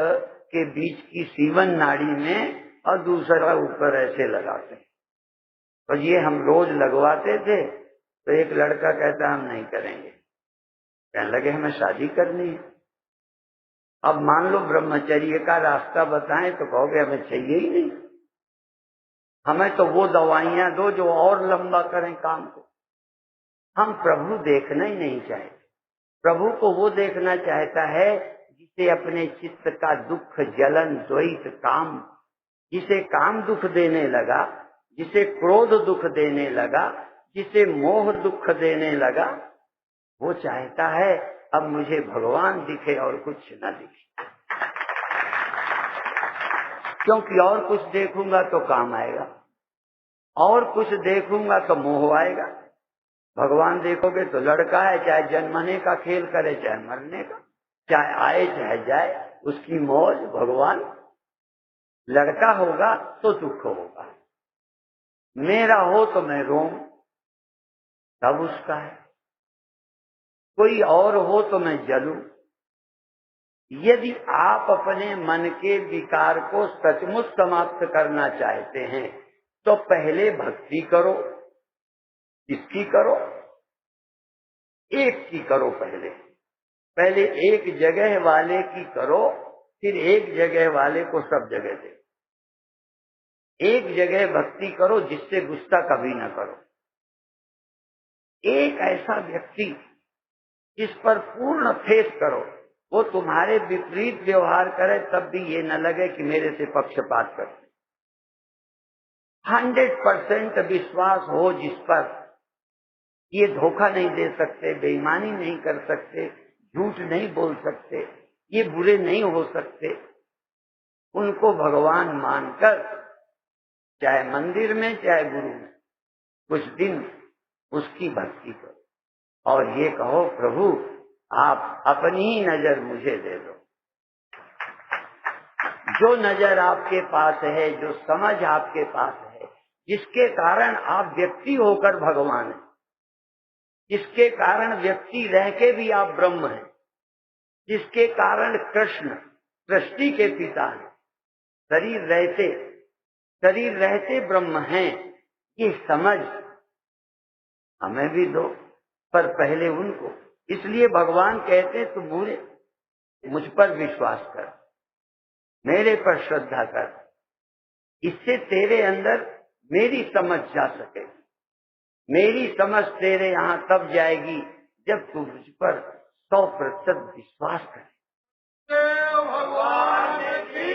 के बीच की सीवन नाड़ी में और दूसरा ऊपर ऐसे लगाते हैं। और ये हम रोज लगवाते थे। तो एक लड़का कहता हम नहीं करेंगे, कहने लगे हमें शादी करनी है। अब मान लो ब्रह्मचर्य का रास्ता बताएं तो कहोगे हमें चाहिए ही नहीं, हमें तो वो दवाइयां दो जो और लंबा करें काम को। हम प्रभु देखना ही नहीं चाहते। प्रभु को वो देखना चाहता है जिसे अपने चित्त का दुख, जलन, द्वैत, काम, जिसे काम दुख देने लगा, जिसे क्रोध दुख देने लगा, जिसे मोह दुख देने लगा, वो चाहता है अब मुझे भगवान दिखे और कुछ न दिखे। क्योंकि और कुछ देखूंगा तो काम आएगा, और कुछ देखूंगा तो मोह आएगा। भगवान देखोगे तो लड़का है, चाहे जन्मने का खेल करे चाहे मरने का, चाहे आए चाहे जाए, उसकी मौज भगवान। लड़का होगा तो दुख होगा, मेरा हो तो मैं रोऊं तब उसका है, कोई और हो तो मैं जलूं। यदि आप अपने मन के विकार को सचमुच समाप्त करना चाहते हैं तो पहले भक्ति करो। किसकी करो? एक की करो। पहले एक जगह वाले की करो, फिर एक जगह वाले को सब जगह दे। एक जगह भक्ति करो जिससे गुस्सा कभी ना करो। एक ऐसा व्यक्ति जिस पर पूर्ण फेथ करो, वो तुम्हारे विपरीत व्यवहार करे तब भी ये न लगे कि मेरे से पक्षपात करते। 100% विश्वास हो जिस पर, ये धोखा नहीं दे सकते, बेईमानी नहीं कर सकते, झूठ नहीं बोल सकते, ये बुरे नहीं हो सकते, उनको भगवान मानकर चाहे मंदिर में चाहे गुरु में कुछ दिन उसकी भक्ति करो और ये कहो प्रभु आप अपनी ही नजर मुझे दे दो। जो नजर आपके पास है, जो समझ आपके पास है, जिसके कारण आप व्यक्ति होकर भगवान हैं, जिसके कारण व्यक्ति रह के भी आप ब्रह्म हैं, जिसके कारण कृष्ण सृष्टि के पिता हैं, शरीर रहते ब्रह्म हैं, ये समझ हमें भी दो, पर पहले उनको। इसलिए भगवान कहते तू मुझ पर विश्वास कर, मेरे पर श्रद्धा कर, इससे तेरे अंदर मेरी समझ जा सके। मेरी समझ तेरे यहां तब जाएगी जब तू मुझ पर 100% विश्वास करे। भगवान की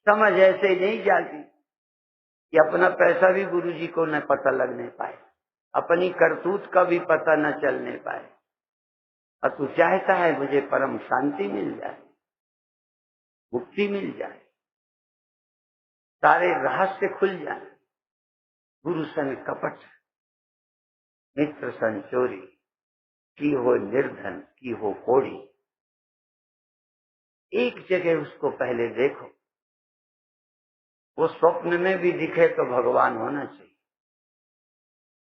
समझ ऐसे नहीं जाती। कि अपना पैसा भी गुरुजी को न पता लगने पाए, अपनी करतूत का भी पता न चलने पाए, और तू चाहता है मुझे परम शांति मिल जाए, मुक्ति मिल जाए, सारे रहस्य खुल जाए। गुरु सन कपट, मित्र सन चोरी, की हो निर्धन की हो कोड़ी। एक जगह उसको पहले देखो, वो स्वप्न में भी दिखे तो भगवान होना चाहिए,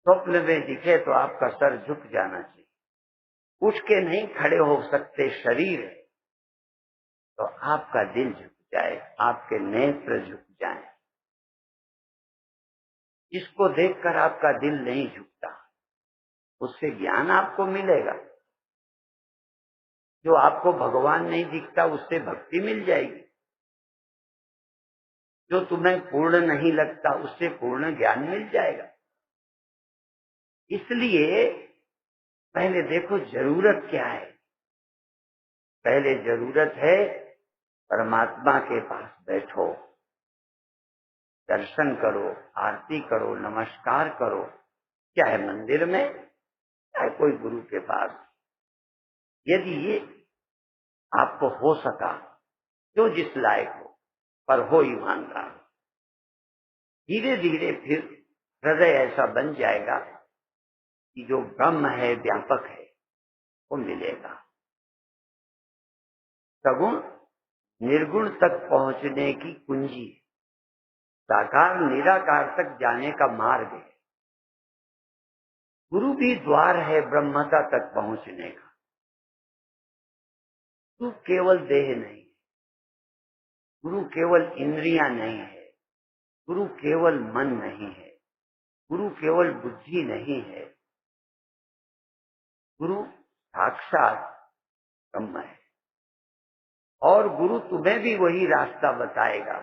स्वप्न में दिखे तो आपका सर झुक जाना चाहिए। उठ के नहीं खड़े हो सकते शरीर है, तो आपका दिल झुक जाए, आपके नेत्र झुक जाए। इसको देखकर आपका दिल नहीं झुकता, उससे ज्ञान आपको मिलेगा। जो आपको भगवान नहीं दिखता उससे भक्ति मिल जाएगी। जो तुम्हें पूर्ण नहीं लगता उससे पूर्ण ज्ञान मिल जाएगा। इसलिए पहले देखो जरूरत क्या है। पहले जरूरत है परमात्मा के पास बैठो, दर्शन करो, आरती करो, नमस्कार करो, चाहे मंदिर में चाहे कोई गुरु के पास। यदि ये आपको हो सका, जो जिस लायक हो, पर हो ईमानदार, धीरे धीरे फिर हृदय ऐसा बन जाएगा कि जो ब्रह्म है, व्यापक है, वो मिलेगा। सगुण निर्गुण तक पहुंचने की कुंजी, साकार निराकार तक जाने का मार्ग है। गुरु भी द्वार है ब्रह्मता तक पहुंचने का। गुरु केवल देह नहीं, गुरु केवल इंद्रियां नहीं है, गुरु केवल मन नहीं है, गुरु केवल बुद्धि नहीं है, गुरु साक्षात ब्रह्म है। और गुरु तुम्हें भी वही रास्ता बताएगा।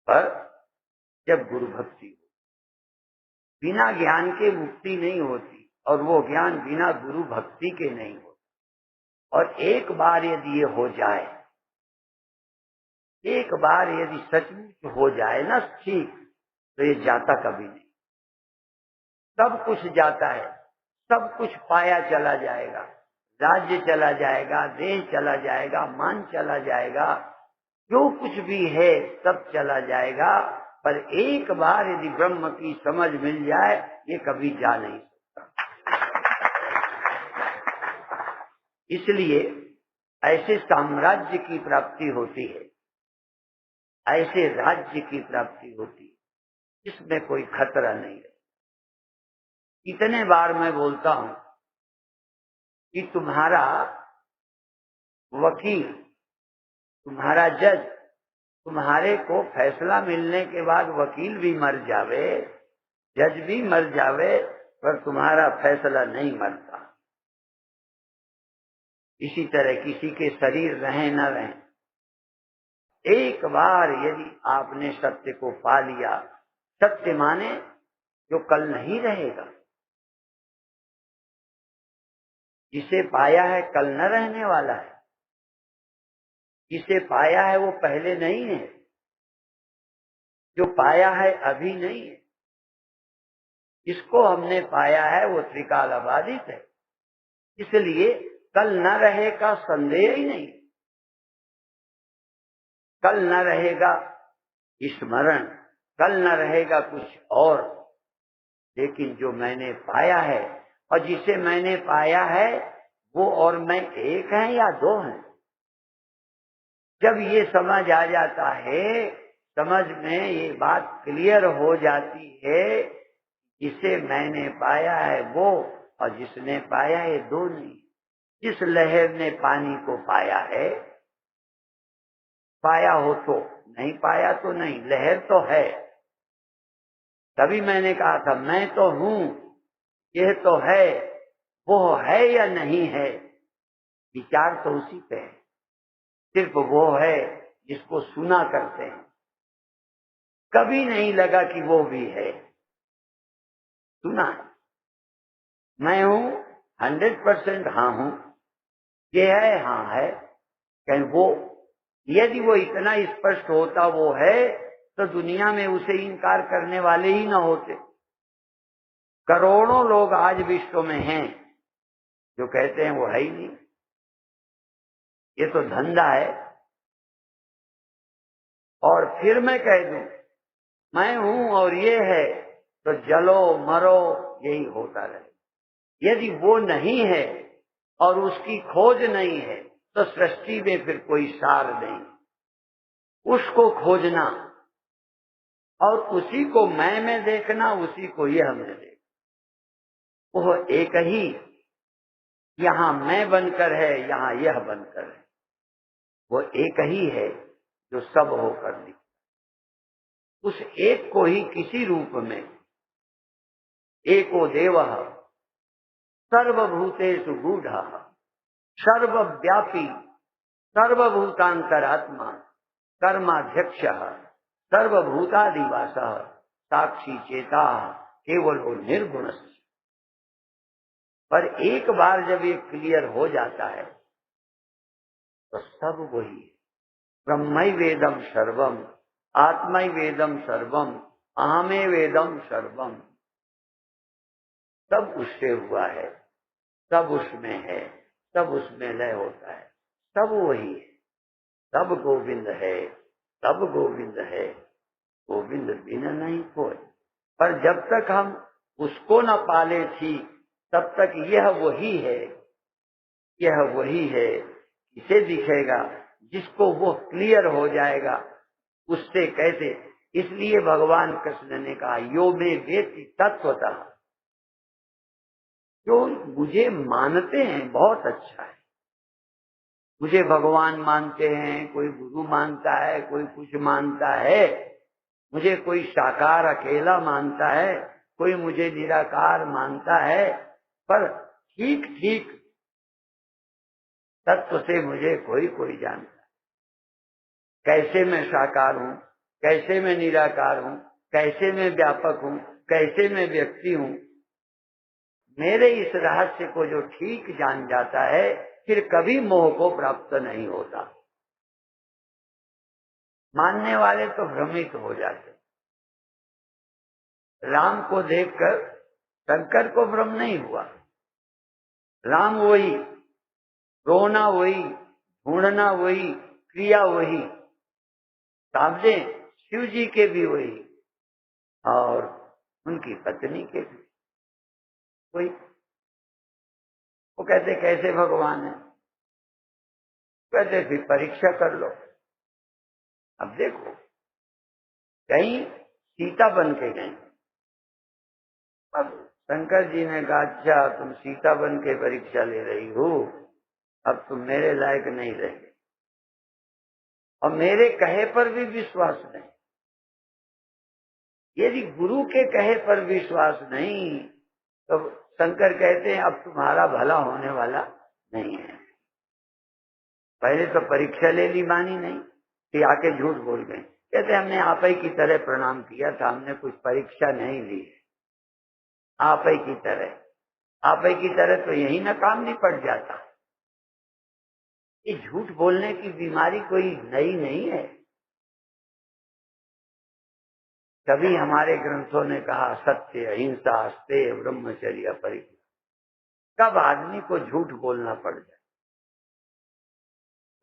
पर जब गुरु भक्ति हो, बिना ज्ञान के मुक्ति नहीं होती, और वो ज्ञान बिना गुरु भक्ति के नहीं होता। और एक बार यदि ये हो जाए, एक बार यदि सचमुच हो जाए ना ठीक, तो ये जाता कभी नहीं। सब कुछ जाता है, सब कुछ पाया चला जाएगा, राज्य चला जाएगा, देश चला जाएगा, मान चला जाएगा, जो कुछ भी है सब चला जाएगा। पर एक बार यदि ब्रह्म की समझ मिल जाए, ये कभी जा नहीं सकता। इसलिए ऐसे साम्राज्य की प्राप्ति होती है, ऐसे राज्य की प्राप्ति होती है जिसमें कोई खतरा नहीं है। इतने बार मैं बोलता हूं कि तुम्हारा वकील, तुम्हारा जज, तुम्हारे को फैसला मिलने के बाद वकील भी मर जावे, जज भी मर जावे, पर तुम्हारा फैसला नहीं मरता। इसी तरह किसी के शरीर रहे न रहे, एक बार यदि आपने सत्य को पा लिया, सत्य माने जो कल नहीं रहेगा, जिसे पाया है कल न रहने वाला है, जिसे पाया है वो पहले नहीं है, जो पाया है अभी नहीं है, जिसको हमने पाया है वो त्रिकालाबाधित है। इसलिए कल न रहे का संदेह ही नहीं। कल न रहेगा स्मरण, कल न रहेगा कुछ और, लेकिन जो मैंने पाया है और जिसे मैंने पाया है वो और मैं एक हैं या दो हैं। जब ये समझ आ जाता है, समझ में ये बात क्लियर हो जाती है, जिसे मैंने पाया है वो और जिसने पाया है दो नहीं। जिस लहर ने पानी को पाया है, पाया हो तो, नहीं पाया तो नहीं, लहर तो है। तभी मैंने कहा था मैं तो हूं, यह तो है, वो है या नहीं है, विचार तो उसी पे है। सिर्फ वो है जिसको सुना करते हैं। कभी नहीं लगा कि वो भी है, सुना है। मैं हूं 100% हाँ हूं, ये है हाँ है। कहीं वो यदि वो इतना स्पष्ट होता वो है, तो दुनिया में उसे इनकार करने वाले ही ना होते। करोड़ों लोग आज विश्व में हैं जो कहते हैं वो है ही नहीं, ये तो धंधा है। और फिर मैं कह दूं मैं हूं और ये है, तो जलो मरो यही होता रहे। यदि वो नहीं है और उसकी खोज नहीं है तो सृष्टि में फिर कोई सार नहीं। उसको खोजना और उसी को मैं में देखना, उसी को यह में देखना। वो एक ही यहां मैं बनकर है, यहां यह बनकर है। वो एक ही है जो सब होकर दिखता। उस एक को ही किसी रूप में एको देवः सर्वभूतेषु गूढ़ः सर्वव्यापी सर्वभूतांतरात्मा कर्माध्यक्षः सर्वभूतादिवासः साक्षी चेता केवल वो निर्गुण। पर एक बार जब ये क्लियर हो जाता है तो सब वही है। ब्रह्मै वेदम सर्वम आत्मै वेदम सर्वम अहमे वेदम सर्वम। सब उससे हुआ है, सब उसमें है, सब उसमें लय होता है, सब वही है। सब गोविंद है, सब गोविंद है, गोविंद बिना नहीं कोई। पर जब तक हम उसको न पाले थी तब तक यह वही है, यह वही है। इसे दिखेगा जिसको वो क्लियर हो जाएगा उससे कैसे। इसलिए भगवान कृष्ण ने कहा यो में वेत्ति तत्वतः। जो मुझे मानते हैं बहुत अच्छा है, मुझे भगवान मानते हैं, कोई गुरु मानता है, कोई कुछ मानता है, मुझे कोई साकार अकेला मानता है, कोई मुझे निराकार मानता है, पर ठीक ठीक तत्व से मुझे कोई कोई जानता है। कैसे मैं साकार हूं, कैसे मैं निराकार हूं, कैसे मैं व्यापक हूं, कैसे मैं व्यक्ति हूं। मेरे इस रहस्य को जो ठीक जान जाता है फिर कभी मोह को प्राप्त नहीं होता। मानने वाले तो भ्रमित हो जाते। राम को देखकर शंकर को भ्रम नहीं हुआ। राम वही, रोना वही, ढूंढना वही, क्रिया वही, सामने शिव जी के भी वही और उनकी पत्नी के भी वही। वो कहते कैसे भगवान है, कहते फिर परीक्षा कर लो। अब देखो कहीं सीता बन के गई। अब शंकर जी ने कहा अच्छा तुम सीता बन के परीक्षा ले रही हो, अब तुम मेरे लायक नहीं रहे और मेरे कहे पर भी विश्वास नहीं। यदि गुरु के कहे पर विश्वास नहीं तो शंकर कहते हैं अब तुम्हारा भला होने वाला नहीं है। पहले तो परीक्षा ले ली, मानी नहीं, फिर आके झूठ बोल गए। कहते हमने आप ही की तरह प्रणाम किया था, हमने कुछ परीक्षा नहीं ली। आप ही की तरह, आप ही की तरह तो यही ना काम निपट जाता। ये झूठ बोलने की बीमारी कोई नई नहीं है। कभी हमारे ग्रंथों ने कहा सत्य अहिंसा अस्तेय ब्रह्मचर्य परिग्रह। कब आदमी को झूठ बोलना पड़ जाए।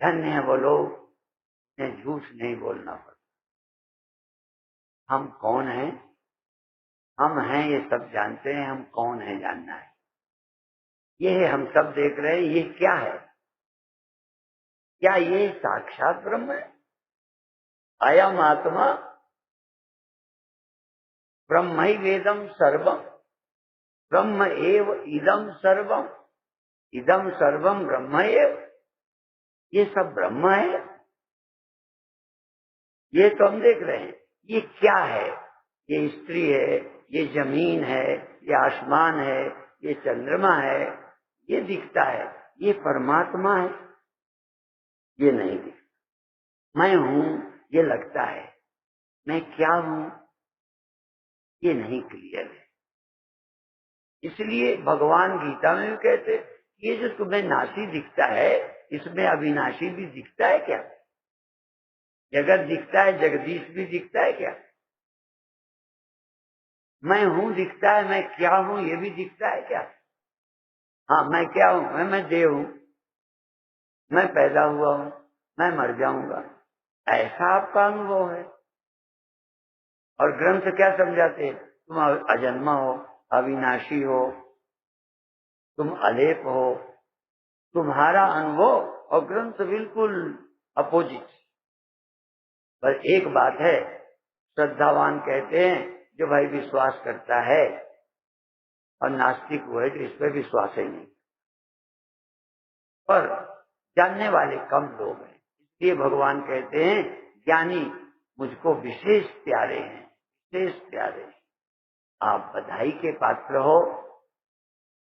धन्य है वो लोग जिन्हें झूठ नहीं बोलना पड़ता। हम कौन हैं? हम हैं ये सब जानते हैं, हम कौन है जानना है। ये है हम सब देख रहे हैं, ये क्या है? क्या ये साक्षात ब्रह्म है? अयम आत्मा ब्रह्म ही वेदम सर्वम ब्रह्म एव इदम सर्वम इदम सर्वम ब्रह्म एव। ये सब ब्रह्म है, ये तो हम देख रहे हैं। ये क्या है? ये स्त्री है, ये जमीन है, ये आसमान है, ये चंद्रमा है, ये दिखता है। ये परमात्मा है, ये नहीं दिखता। मैं हूं ये लगता है, मैं क्या हूं ये नहीं क्लियर है। इसलिए भगवान गीता में भी कहते ये जो तुम्हें नासी दिखता है इसमें अविनाशी भी दिखता है क्या? जगत दिखता है, जगदीश भी दिखता है क्या? मैं हूं दिखता है, मैं क्या हूं ये भी दिखता है क्या? हाँ, मैं क्या हूं? मैं देह हूं, मैं पैदा हुआ हूं, मैं मर जाऊंगा, ऐसा आपका अनुभव है। और ग्रंथ क्या समझाते हैं? तुम अजन्मा हो, अविनाशी हो, तुम अलेप हो, तुम्हारा अनुभव और ग्रंथ बिल्कुल अपोजिट। पर एक बात है, श्रद्धावान कहते हैं जो भाई विश्वास करता है, और नास्तिक हुए तो इस पर विश्वास ही नहीं। पर जानने वाले कम लोग हैं, इसलिए भगवान कहते हैं ज्ञानी मुझको विशेष प्यारे हैं, विशेष प्यारे हैं। आप बधाई के पात्र हो।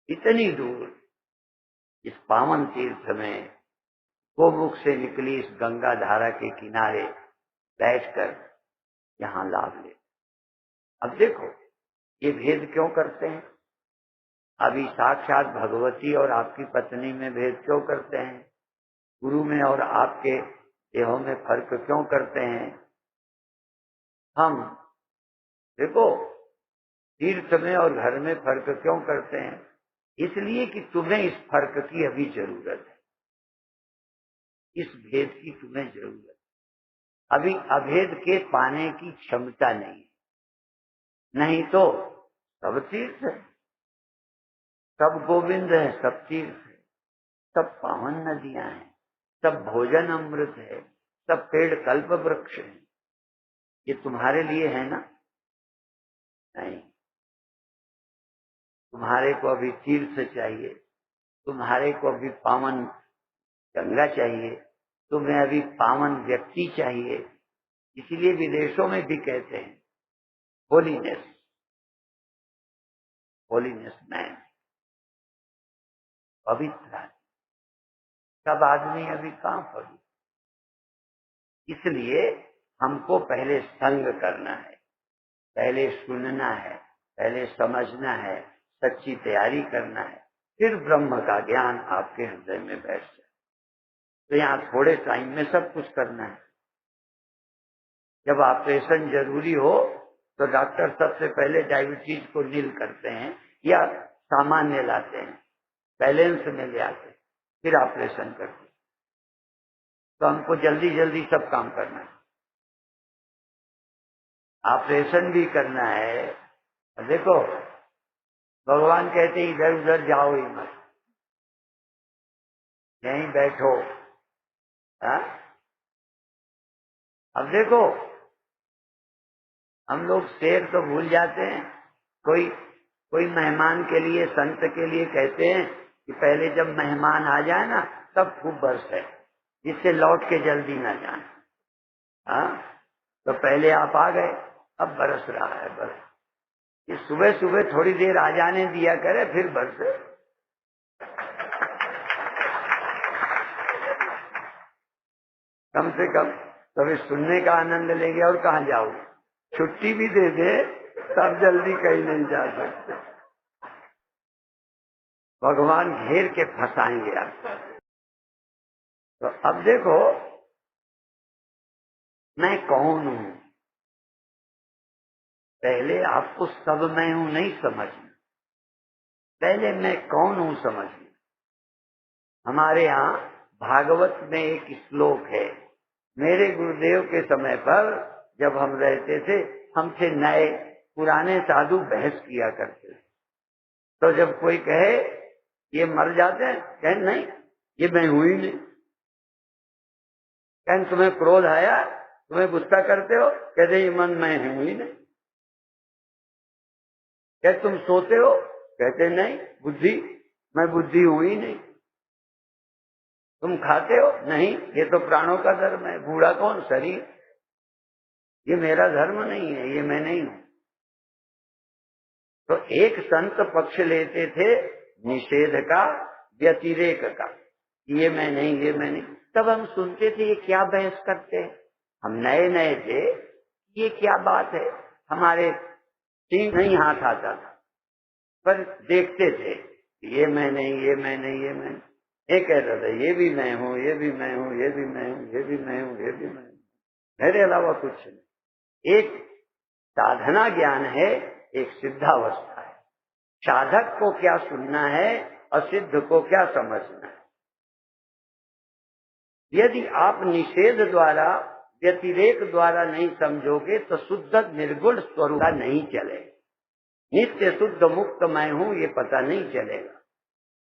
इतनी दूर इस पावन तीर्थ में गोमुख से निकली इस गंगा धारा के किनारे बैठकर यहाँ लाभ ले। अब देखो ये भेद क्यों करते हैं? अभी साक्षात भगवती और आपकी पत्नी में भेद क्यों करते हैं? गुरु में और आपके देहों में फर्क क्यों करते हैं? हम देखो तीर्थ में और घर में फर्क क्यों करते हैं? इसलिए कि तुम्हें इस फर्क की अभी जरूरत है, इस भेद की तुम्हें जरूरत है। अभी अभेद के पाने की क्षमता नहीं, नहीं तो सब तीर्थ है, सब गोविंद है, सब तीर्थ है, सब पावन नदियां हैं, सब भोजन अमृत है, सब पेड़ कल्प वृक्ष है। ये तुम्हारे लिए है ना? नहीं, तुम्हारे को अभी तीर्थ चाहिए, तुम्हारे को अभी पावन गंगा चाहिए, तुम्हें अभी पावन व्यक्ति चाहिए। इसीलिए विदेशों में भी कहते हैं होलीनेस, होलीनेस मैन, पवित्र आदमी। सब आदमी अभी कहाँ पवित्र? इसलिए हमको पहले संग करना है, पहले सुनना है, पहले समझना है, सच्ची तैयारी करना है, फिर ब्रह्म का ज्ञान आपके हृदय में बैठ जाए। तो यहाँ थोड़े टाइम में सब कुछ करना है। जब ऑपरेशन जरूरी हो तो डॉक्टर सबसे पहले डायबिटीज को नील करते हैं या सामान्य लाते हैं, बैलेंस में ले आते हैं, फिर ऑपरेशन करते हैं। तो हमको जल्दी जल्दी सब काम करना है, ऑपरेशन भी करना है। देखो भगवान कहते हैं इधर उधर जाओ ही मत, यहीं बैठो। हा? अब देखो हम लोग शेर तो भूल जाते हैं। कोई कोई मेहमान के लिए, संत के लिए कहते हैं कि पहले जब मेहमान आ जाए ना तब खूब बरसे, जिससे लौट के जल्दी ना जाए। हाँ, तो पहले आप आ गए, अब बरस रहा है बस। ये सुबह सुबह थोड़ी देर आ जाने दिया करे, फिर बरसे। कम से कम तभी सुनने का आनंद लेंगे। और कहाँ जाओ, छुट्टी भी दे दे तब जल्दी कहीं नहीं जा सकते। भगवान घेर के फंसाएंगे आपको। तो अब देखो मैं कौन हूं, पहले आपको सब मैं हूं नहीं समझना, पहले मैं कौन हूं समझना। हमारे यहाँ भागवत में एक श्लोक है, मेरे गुरुदेव के समय पर जब हम रहते थे, हमसे नए पुराने साधु बहस किया करते थे। तो जब कोई कहे ये मर जाते हैं, कहे नहीं ये मैं हूं ही नहीं। कहें तुम्हें क्रोध आया, तुम्हें गुस्सा करते हो, कहते ये मन मैं हूं ही नहीं। कहते तुम सोते हो, कहते नहीं बुद्धि, मैं बुद्धि हूं ही नहीं। तुम खाते हो, नहीं ये तो प्राणों का धर्म है। बूढ़ा कौन? शरीर, ये मेरा धर्म नहीं है, ये मैं नहीं हूं। तो एक संत पक्ष लेते थे निषेध का, व्यतिरेक का, ये मैं नहीं, ये मैं नहीं। तब हम सुनते थे ये क्या बहस करते हैं। हम नए नए थे, ये क्या बात है, हमारे ठीक नहीं हाथ आता था, पर देखते थे ये मैं नहीं, ये मैं नहीं, ये मैं नहीं। ये कहता था ये भी मैं हूँ, ये भी मैं हूँ, ये भी मैं हूँ, ये भी मैं हूँ, ये भी मैं हूँ। मेरे अलावा कुछ नहीं। एक साधना ज्ञान है, एक सिद्धावस्था है। साधक को क्या सुनना है, असिद्ध को क्या समझना है। यदि आप निषेध द्वारा, व्यतिरेक द्वारा नहीं समझोगे तो शुद्ध निर्गुण स्वरूप का नहीं चलेगा। नित्य शुद्ध मुक्त मैं हूँ ये पता नहीं चलेगा।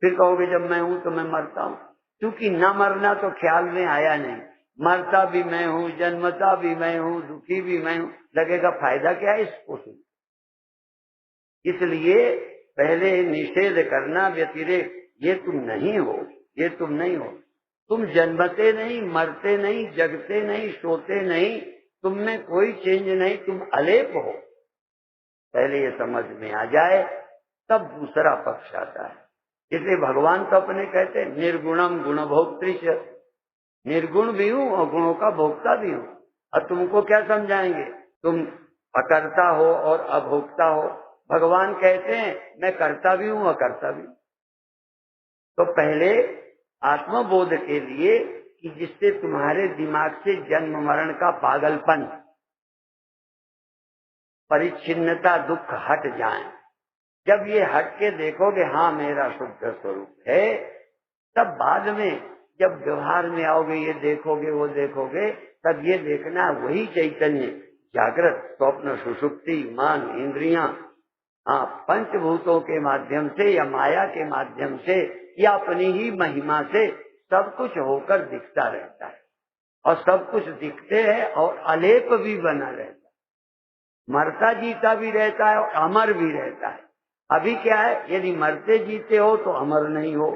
फिर कहोगे जब मैं हूँ तो मैं मरता हूँ, क्योंकि न मरना तो ख्याल में आया नहीं। मरता भी मैं हूँ, जन्मता भी मैं हूँ, दुखी भी मैं हूँ, लगेगा फायदा क्या है इसको सुन। इसलिए पहले निषेध करना, व्यतिरेक, ये तुम नहीं हो, ये तुम नहीं हो। तुम जन्मते नहीं, मरते नहीं, जगते नहीं, सोते नहीं, तुम में कोई चेंज नहीं, तुम अलेप हो। पहले ये समझ में आ जाए तब दूसरा पक्ष आता है। इसलिए भगवान तो अपने कहते हैं निर्गुणम गुणभोक्तृ, निर्गुण भी हूँ और गुणों का भोक्ता भी हूँ। और तुमको क्या समझाएंगे, तुम अकर्ता हो और अभोक्ता हो। भगवान कहते हैं मैं करता भी हूँ अकर्ता भी हूँ। तो पहले आत्मबोध के लिए कि जिससे तुम्हारे दिमाग से जन्म मरण का पागलपन, परिच्छिन्नता, दुख हट जाए। जब ये हट के देखोगे हाँ मेरा शुद्ध स्वरूप है, तब बाद में जब व्यवहार में आओगे, ये देखोगे वो देखोगे, तब ये देखना वही चैतन्य जागृत, स्वप्न, सुषुप्ति, मन, इंद्रियां, हाँ, पंचभूतों के माध्यम से या माया के माध्यम से या अपनी ही महिमा से सब कुछ होकर दिखता रहता है। और सब कुछ दिखते हैं और अलेप भी बना रहता है, मरता जीता भी रहता है और अमर भी रहता है। अभी क्या है, यदि मरते जीते हो तो अमर नहीं हो,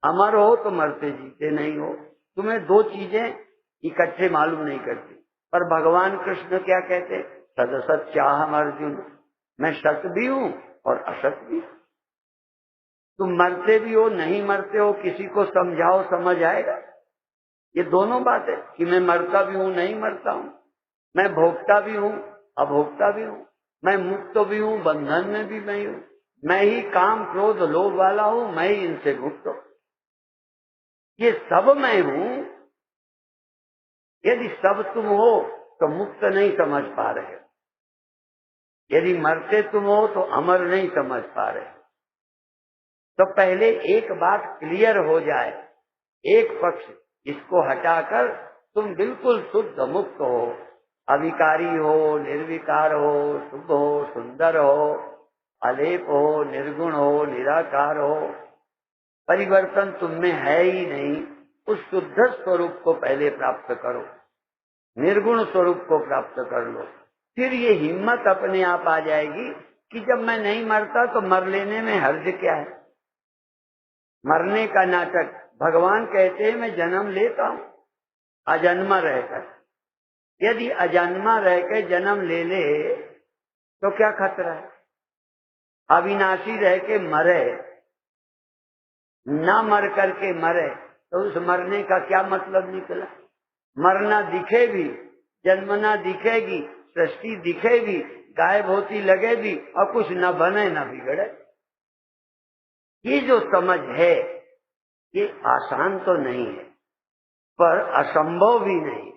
अमर हो तो मरते जीते नहीं हो। तुम्हें दो चीजें इकट्ठे मालूम नहीं करती। पर भगवान कृष्ण क्या कहते, सदसत चाहम अर्जुन, मैं सत भी हूँ और असत भी हूँ। तुम मरते भी हो, नहीं मरते हो, किसी को समझाओ समझ आएगा। ये दोनों बातें कि मैं मरता भी हूँ, नहीं मरता हूँ, मैं भोगता भी हूँ, अभोक्ता भी हूँ, मैं मुक्त भी हूँ, बंधन में भी मैं हूँ, मैं ही काम क्रोध लोभ वाला हूँ, मैं ही इनसे मुक्त हूँ, ये सब मैं हूँ। यदि सब तुम हो तो मुक्त नहीं समझ पा रहे हो, यदि मरते तुम हो तो अमर नहीं समझ पा रहे हो। तो पहले एक बात क्लियर हो जाए, एक पक्ष इसको हटाकर तुम बिल्कुल शुद्ध मुक्त हो, अविकारी हो, निर्विकार हो, शुभ हो, सुंदर हो, अलेप हो, निर्गुण हो, निराकार हो, परिवर्तन तुम में है ही नहीं। उस शुद्ध स्वरूप को पहले प्राप्त करो, निर्गुण स्वरूप को प्राप्त कर लो। फिर ये हिम्मत अपने आप आ जाएगी कि जब मैं नहीं मरता तो मर लेने में हर्ज क्या है। मरने का नाटक, भगवान कहते हैं मैं जन्म लेता हूँ अजन्मा रहकर। यदि अजन्मा रह के जन्म ले ले तो क्या खतरा है। अविनाशी रह के मरे, ना मर करके मरे, तो उस मरने का क्या मतलब निकला। मरना दिखे भी, जन्मना दिखेगी, सृष्टि दिखेगी, गायब होती लगे भी, और कुछ न बने न बिगड़े। ये जो समझ है ये आसान तो नहीं है, पर असंभव भी नहीं।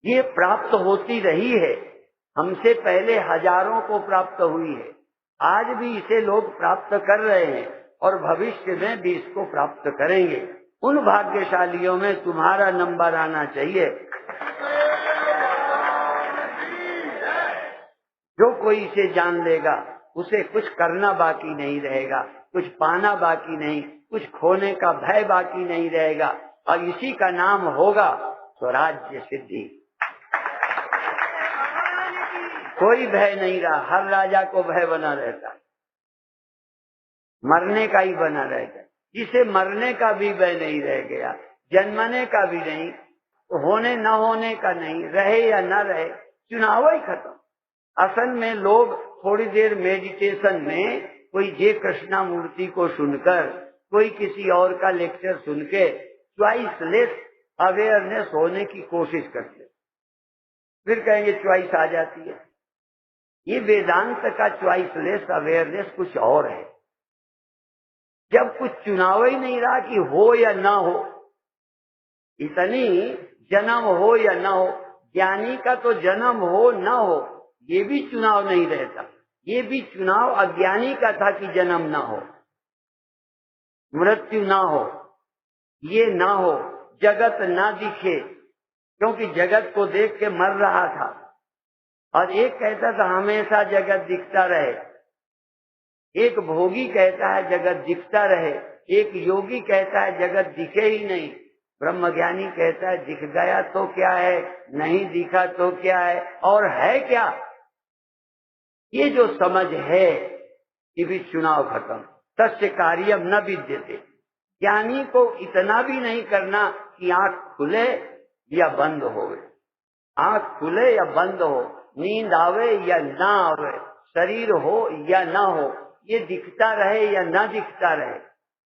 ये प्राप्त होती रही है, हमसे पहले हजारों को प्राप्त हुई है, आज भी इसे लोग प्राप्त कर रहे हैं और भविष्य में भी इसको प्राप्त करेंगे। उन भाग्यशालियों में तुम्हारा नंबर आना चाहिए। जो कोई इसे जान लेगा उसे कुछ करना बाकी नहीं रहेगा, कुछ पाना बाकी नहीं, कुछ खोने का भय बाकी नहीं रहेगा, और इसी का नाम होगा स्वराज्य सिद्धि। कोई भय नहीं रहा, हर राजा को भय बना रहता, मरने का ही बना रहेगा। जिसे मरने का भी भय नहीं रह गया, जन्मने का भी नहीं, होने न होने का नहीं, रहे या न रहे, चुनाव ही खत्म। असल में लोग थोड़ी देर मेडिटेशन में कोई जय कृष्णा मूर्ति को सुनकर, कोई किसी और का लेक्चर सुन के च्वाइसलेस अवेयरनेस होने की कोशिश करते, फिर कहेंगे च्वाइस आ जाती है। ये वेदांत का च्वाइसलेस अवेयरनेस कुछ और है। जब कुछ चुनाव ही नहीं रहा कि हो या ना हो, इतनी जन्म हो या ना हो, ज्ञानी का तो जन्म हो न हो ये भी चुनाव नहीं रहता, ये भी चुनाव अज्ञानी का था कि जन्म न हो, मृत्यु ना हो, ये ना हो, जगत ना दिखे, क्योंकि जगत को देख के मर रहा था। और एक कहता था हमेशा जगत दिखता रहे, एक भोगी कहता है जगत दिखता रहे, एक योगी कहता है जगत दिखे ही नहीं, ब्रह्मज्ञानी कहता है दिख गया तो क्या है, नहीं दिखा तो क्या है, और है क्या। ये जो समझ है कि भी चुनाव खत्म, तस्य कार्यम न विद्यते। ज्ञानी को इतना भी नहीं करना कि आंख खुले या बंद हो, आंख खुले या बंद हो, नींद आवे या ना आवे, शरीर हो या ना हो, ये दिखता रहे या ना दिखता रहे,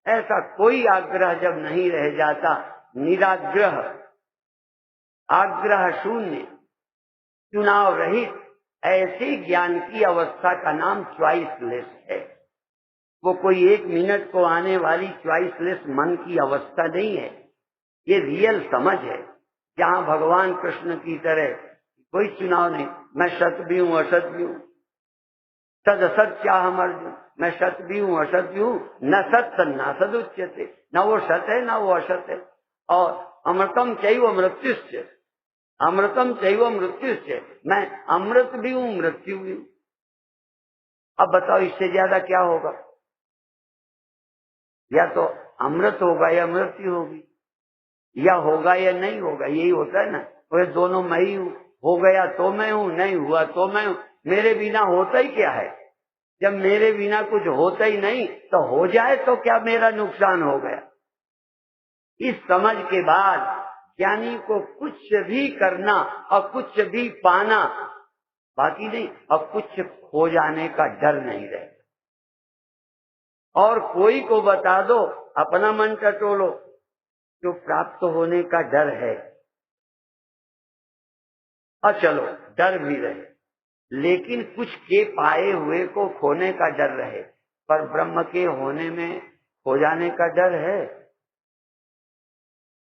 ऐसा कोई आग्रह जब नहीं रह जाता, निराग्रह, आग्रह शून्य, चुनाव रहित, ऐसे ज्ञान की अवस्था का नाम चॉइसलेस है। वो कोई एक मिनट को आने वाली चॉइसलेस मन की अवस्था नहीं है, ये रियल समझ है, जहाँ भगवान कृष्ण की तरह कोई चुनाव नहीं, मैं सत भी हूँ असत भी हूँ, सद असत क्या हम अर्जुन, मैं सत भी हूँ असत भी हूँ, न सत न सद उच्यते, न वो सत है न वो असत है। और अमृतम चैव मृत्युश्च, अमृतम चैव मृत्युश्च, मैं अमृत भी हूँ मृत्यु भी हूँ। अब बताओ इससे ज्यादा क्या होगा, या तो अमृत होगा या मृत्यु होगी, या होगा या नहीं होगा, यही होता है ना। तो दोनों मैं ही हूँ, हो गया तो मैं हूँ, नहीं हुआ तो मैं हूँ, मेरे बिना होता ही क्या है। जब मेरे बिना कुछ होता ही नहीं तो हो जाए तो क्या मेरा नुकसान हो गया। इस समझ के बाद ज्ञानी को कुछ भी करना और कुछ भी पाना बाकी नहीं, और कुछ खो जाने का डर नहीं रहे। और कोई को बता दो अपना मन टटोलो, जो प्राप्त होने का डर है, और चलो डर भी रहे, लेकिन कुछ के पाए हुए को खोने का डर रहे, पर ब्रह्म के होने में खो जाने का डर है,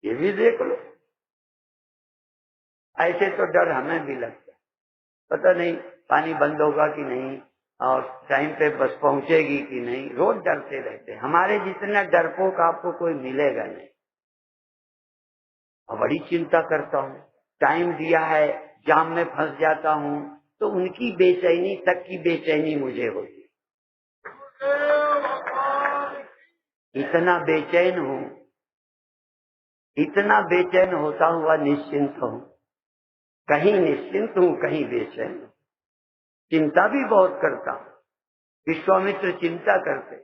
ये भी देख लो। ऐसे तो डर हमें भी लगता है, पता नहीं पानी बंद होगा कि नहीं, और टाइम पे बस पहुंचेगी कि नहीं, रोज डरते रहते। हमारे जितना डरपोक आपको कोई मिलेगा नहीं। और बड़ी चिंता करता हूँ, टाइम दिया है, जाम में फंस जाता हूँ, तो उनकी बेचैनी तक की बेचैनी मुझे होती, इतना बेचैन हूँ, इतना बेचैन होता हुआ निश्चिंत हूँ, कहीं निश्चिंत हूँ कहीं बेचैन हूँ। चिंता भी बहुत करता हूँ, विश्वामित्र चिंता करते,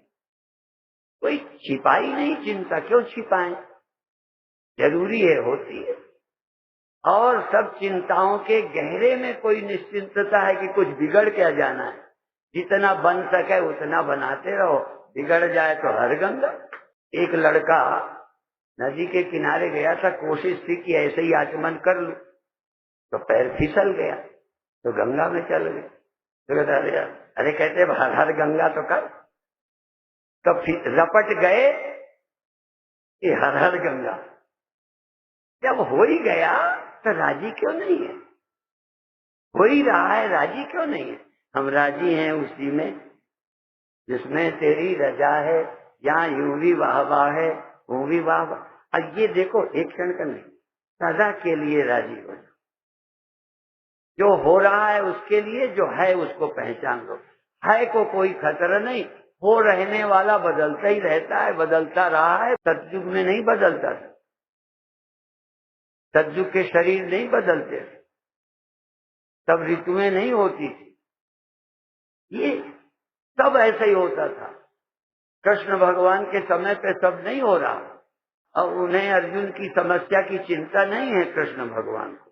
कोई छिपाई नहीं चिंता, क्यों छिपाएं, जरूरी है, होती है। और सब चिंताओं के गहरे में कोई निश्चिंतता है कि कुछ बिगड़ क्या जाना है, जितना बन सके उतना बनाते रहो, बिगड़ जाए तो हर गंगा। एक लड़का नदी के किनारे गया था, कोशिश थी कि ऐसे ही आचमन कर लूं, तो पैर फिसल गया तो गंगा में चल गए। तो कहते अरे कहते हर हर गंगा तो कर, तो फिर रपट गए कि हर हर गंगा। जब हो ही गया तो राजी क्यों नहीं है, हो ही रहा है, राजी क्यों नहीं है। हम राजी हैं उसी में जिसमें तेरी रजा है, यहाँ यूं भी वाह वाह है, वो भी वाह वाह। अब ये देखो एक क्षण का नहीं, सदा के लिए राजी हो जाओ, जो हो रहा है उसके लिए, जो है उसको पहचान लो, है को कोई खतरा नहीं, हो रहने वाला बदलता ही रहता है, बदलता रहा है, सतयुग में नहीं बदलता था, सतयुग के शरीर नहीं बदलते, तब ऋतुएं नहीं होती थी, ये सब ऐसा ही होता था। कृष्ण भगवान के समय पे सब नहीं हो रहा, और उन्हें अर्जुन की समस्या की चिंता नहीं है। कृष्ण भगवान को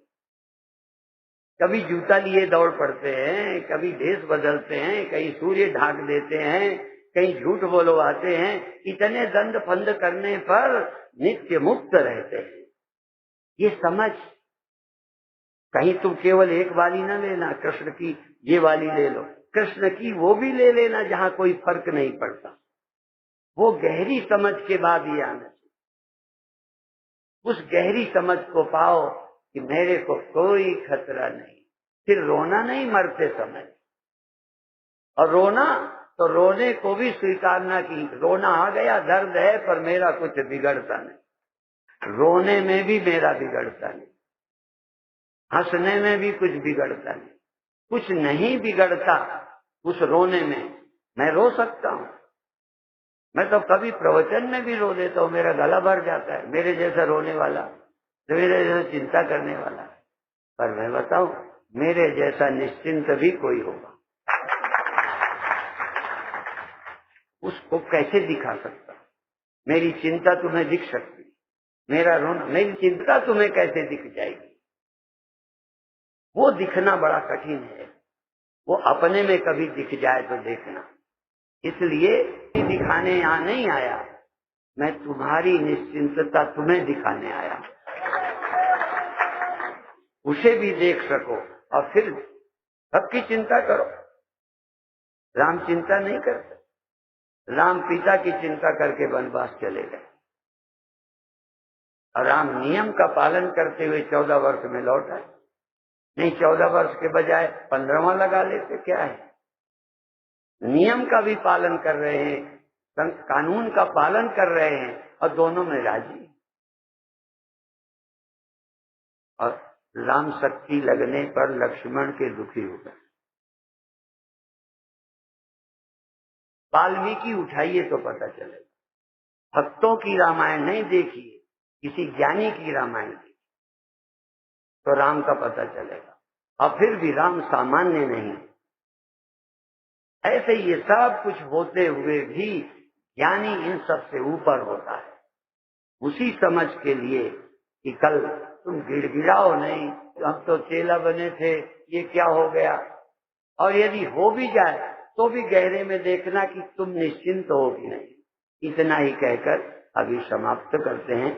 कभी जूता लिए दौड़ पड़ते हैं, कभी भेष बदलते हैं, कहीं सूर्य ढांक देते हैं, कहीं झूठ बोलवाते हैं, इतने दंड फंद करने पर नित्य मुक्त रहते हैं। ये समझ, कहीं तुम केवल एक वाली न लेना, कृष्ण की ये वाली ले लो, कृष्ण की वो भी ले लेना जहाँ कोई फर्क नहीं पड़ता। वो गहरी समझ के बाद ही आना, उस गहरी समझ को पाओ कि मेरे को कोई खतरा नहीं। फिर रोना नहीं मरते समय, और रोना तो रोने को भी स्वीकारना कि रोना आ गया, दर्द है, पर मेरा कुछ बिगड़ता नहीं। रोने में भी मेरा बिगड़ता नहीं, हंसने में भी कुछ बिगड़ता नहीं, कुछ नहीं बिगड़ता उस रोने में। मैं रो सकता हूँ, मैं तो कभी प्रवचन में भी रो देता हूँ, मेरा गला भर जाता है, मेरे जैसा रोने वाला, मेरे जैसा चिंता करने वाला। पर मैं बताऊं, मेरे जैसा निश्चिंत भी कोई होगा, उसको कैसे दिखा सकता? मेरी चिंता तुम्हें दिख सकती, मेरा रोना, मेरी चिंता तुम्हें कैसे दिख जाएगी? वो दिखना बड़ा कठिन है, वो अपने में कभी दिख जाए तो देखना। इसलिए दिखाने यहां नहीं आया, मैं तुम्हारी निश्चिंतता तुम्हें दिखाने आया, उसे भी देख सको और फिर सबकी चिंता करो। राम चिंता नहीं करते, राम पिता की चिंता करके वनवास चले गए, और राम नियम का पालन करते हुए 14 वर्ष में लौट आए। नहीं, 14 वर्ष के बजाय 15वां लगा लेते, क्या है? नियम का भी पालन कर रहे हैं, कानून का पालन कर रहे हैं, और दोनों में राजी। और राम शक्ति लगने पर लक्ष्मण के दुखी हो गए। वाल्मीकि उठाइए तो पता चलेगा, भक्तों की रामायण नहीं देखिए, किसी ज्ञानी की रामायण देखिए तो राम का पता चलेगा। और फिर भी राम सामान्य नहीं, ऐसे ये सब कुछ होते हुए भी ज्ञानी इन सब से ऊपर होता है। उसी समझ के लिए कि कल तुम गिड़गिड़ाओ नहीं, हम तो चेला बने थे, ये क्या हो गया? और यदि हो भी जाए तो भी गहरे में देखना कि तुम निश्चिंत हो कि नहीं। इतना ही कहकर अभी समाप्त करते हैं।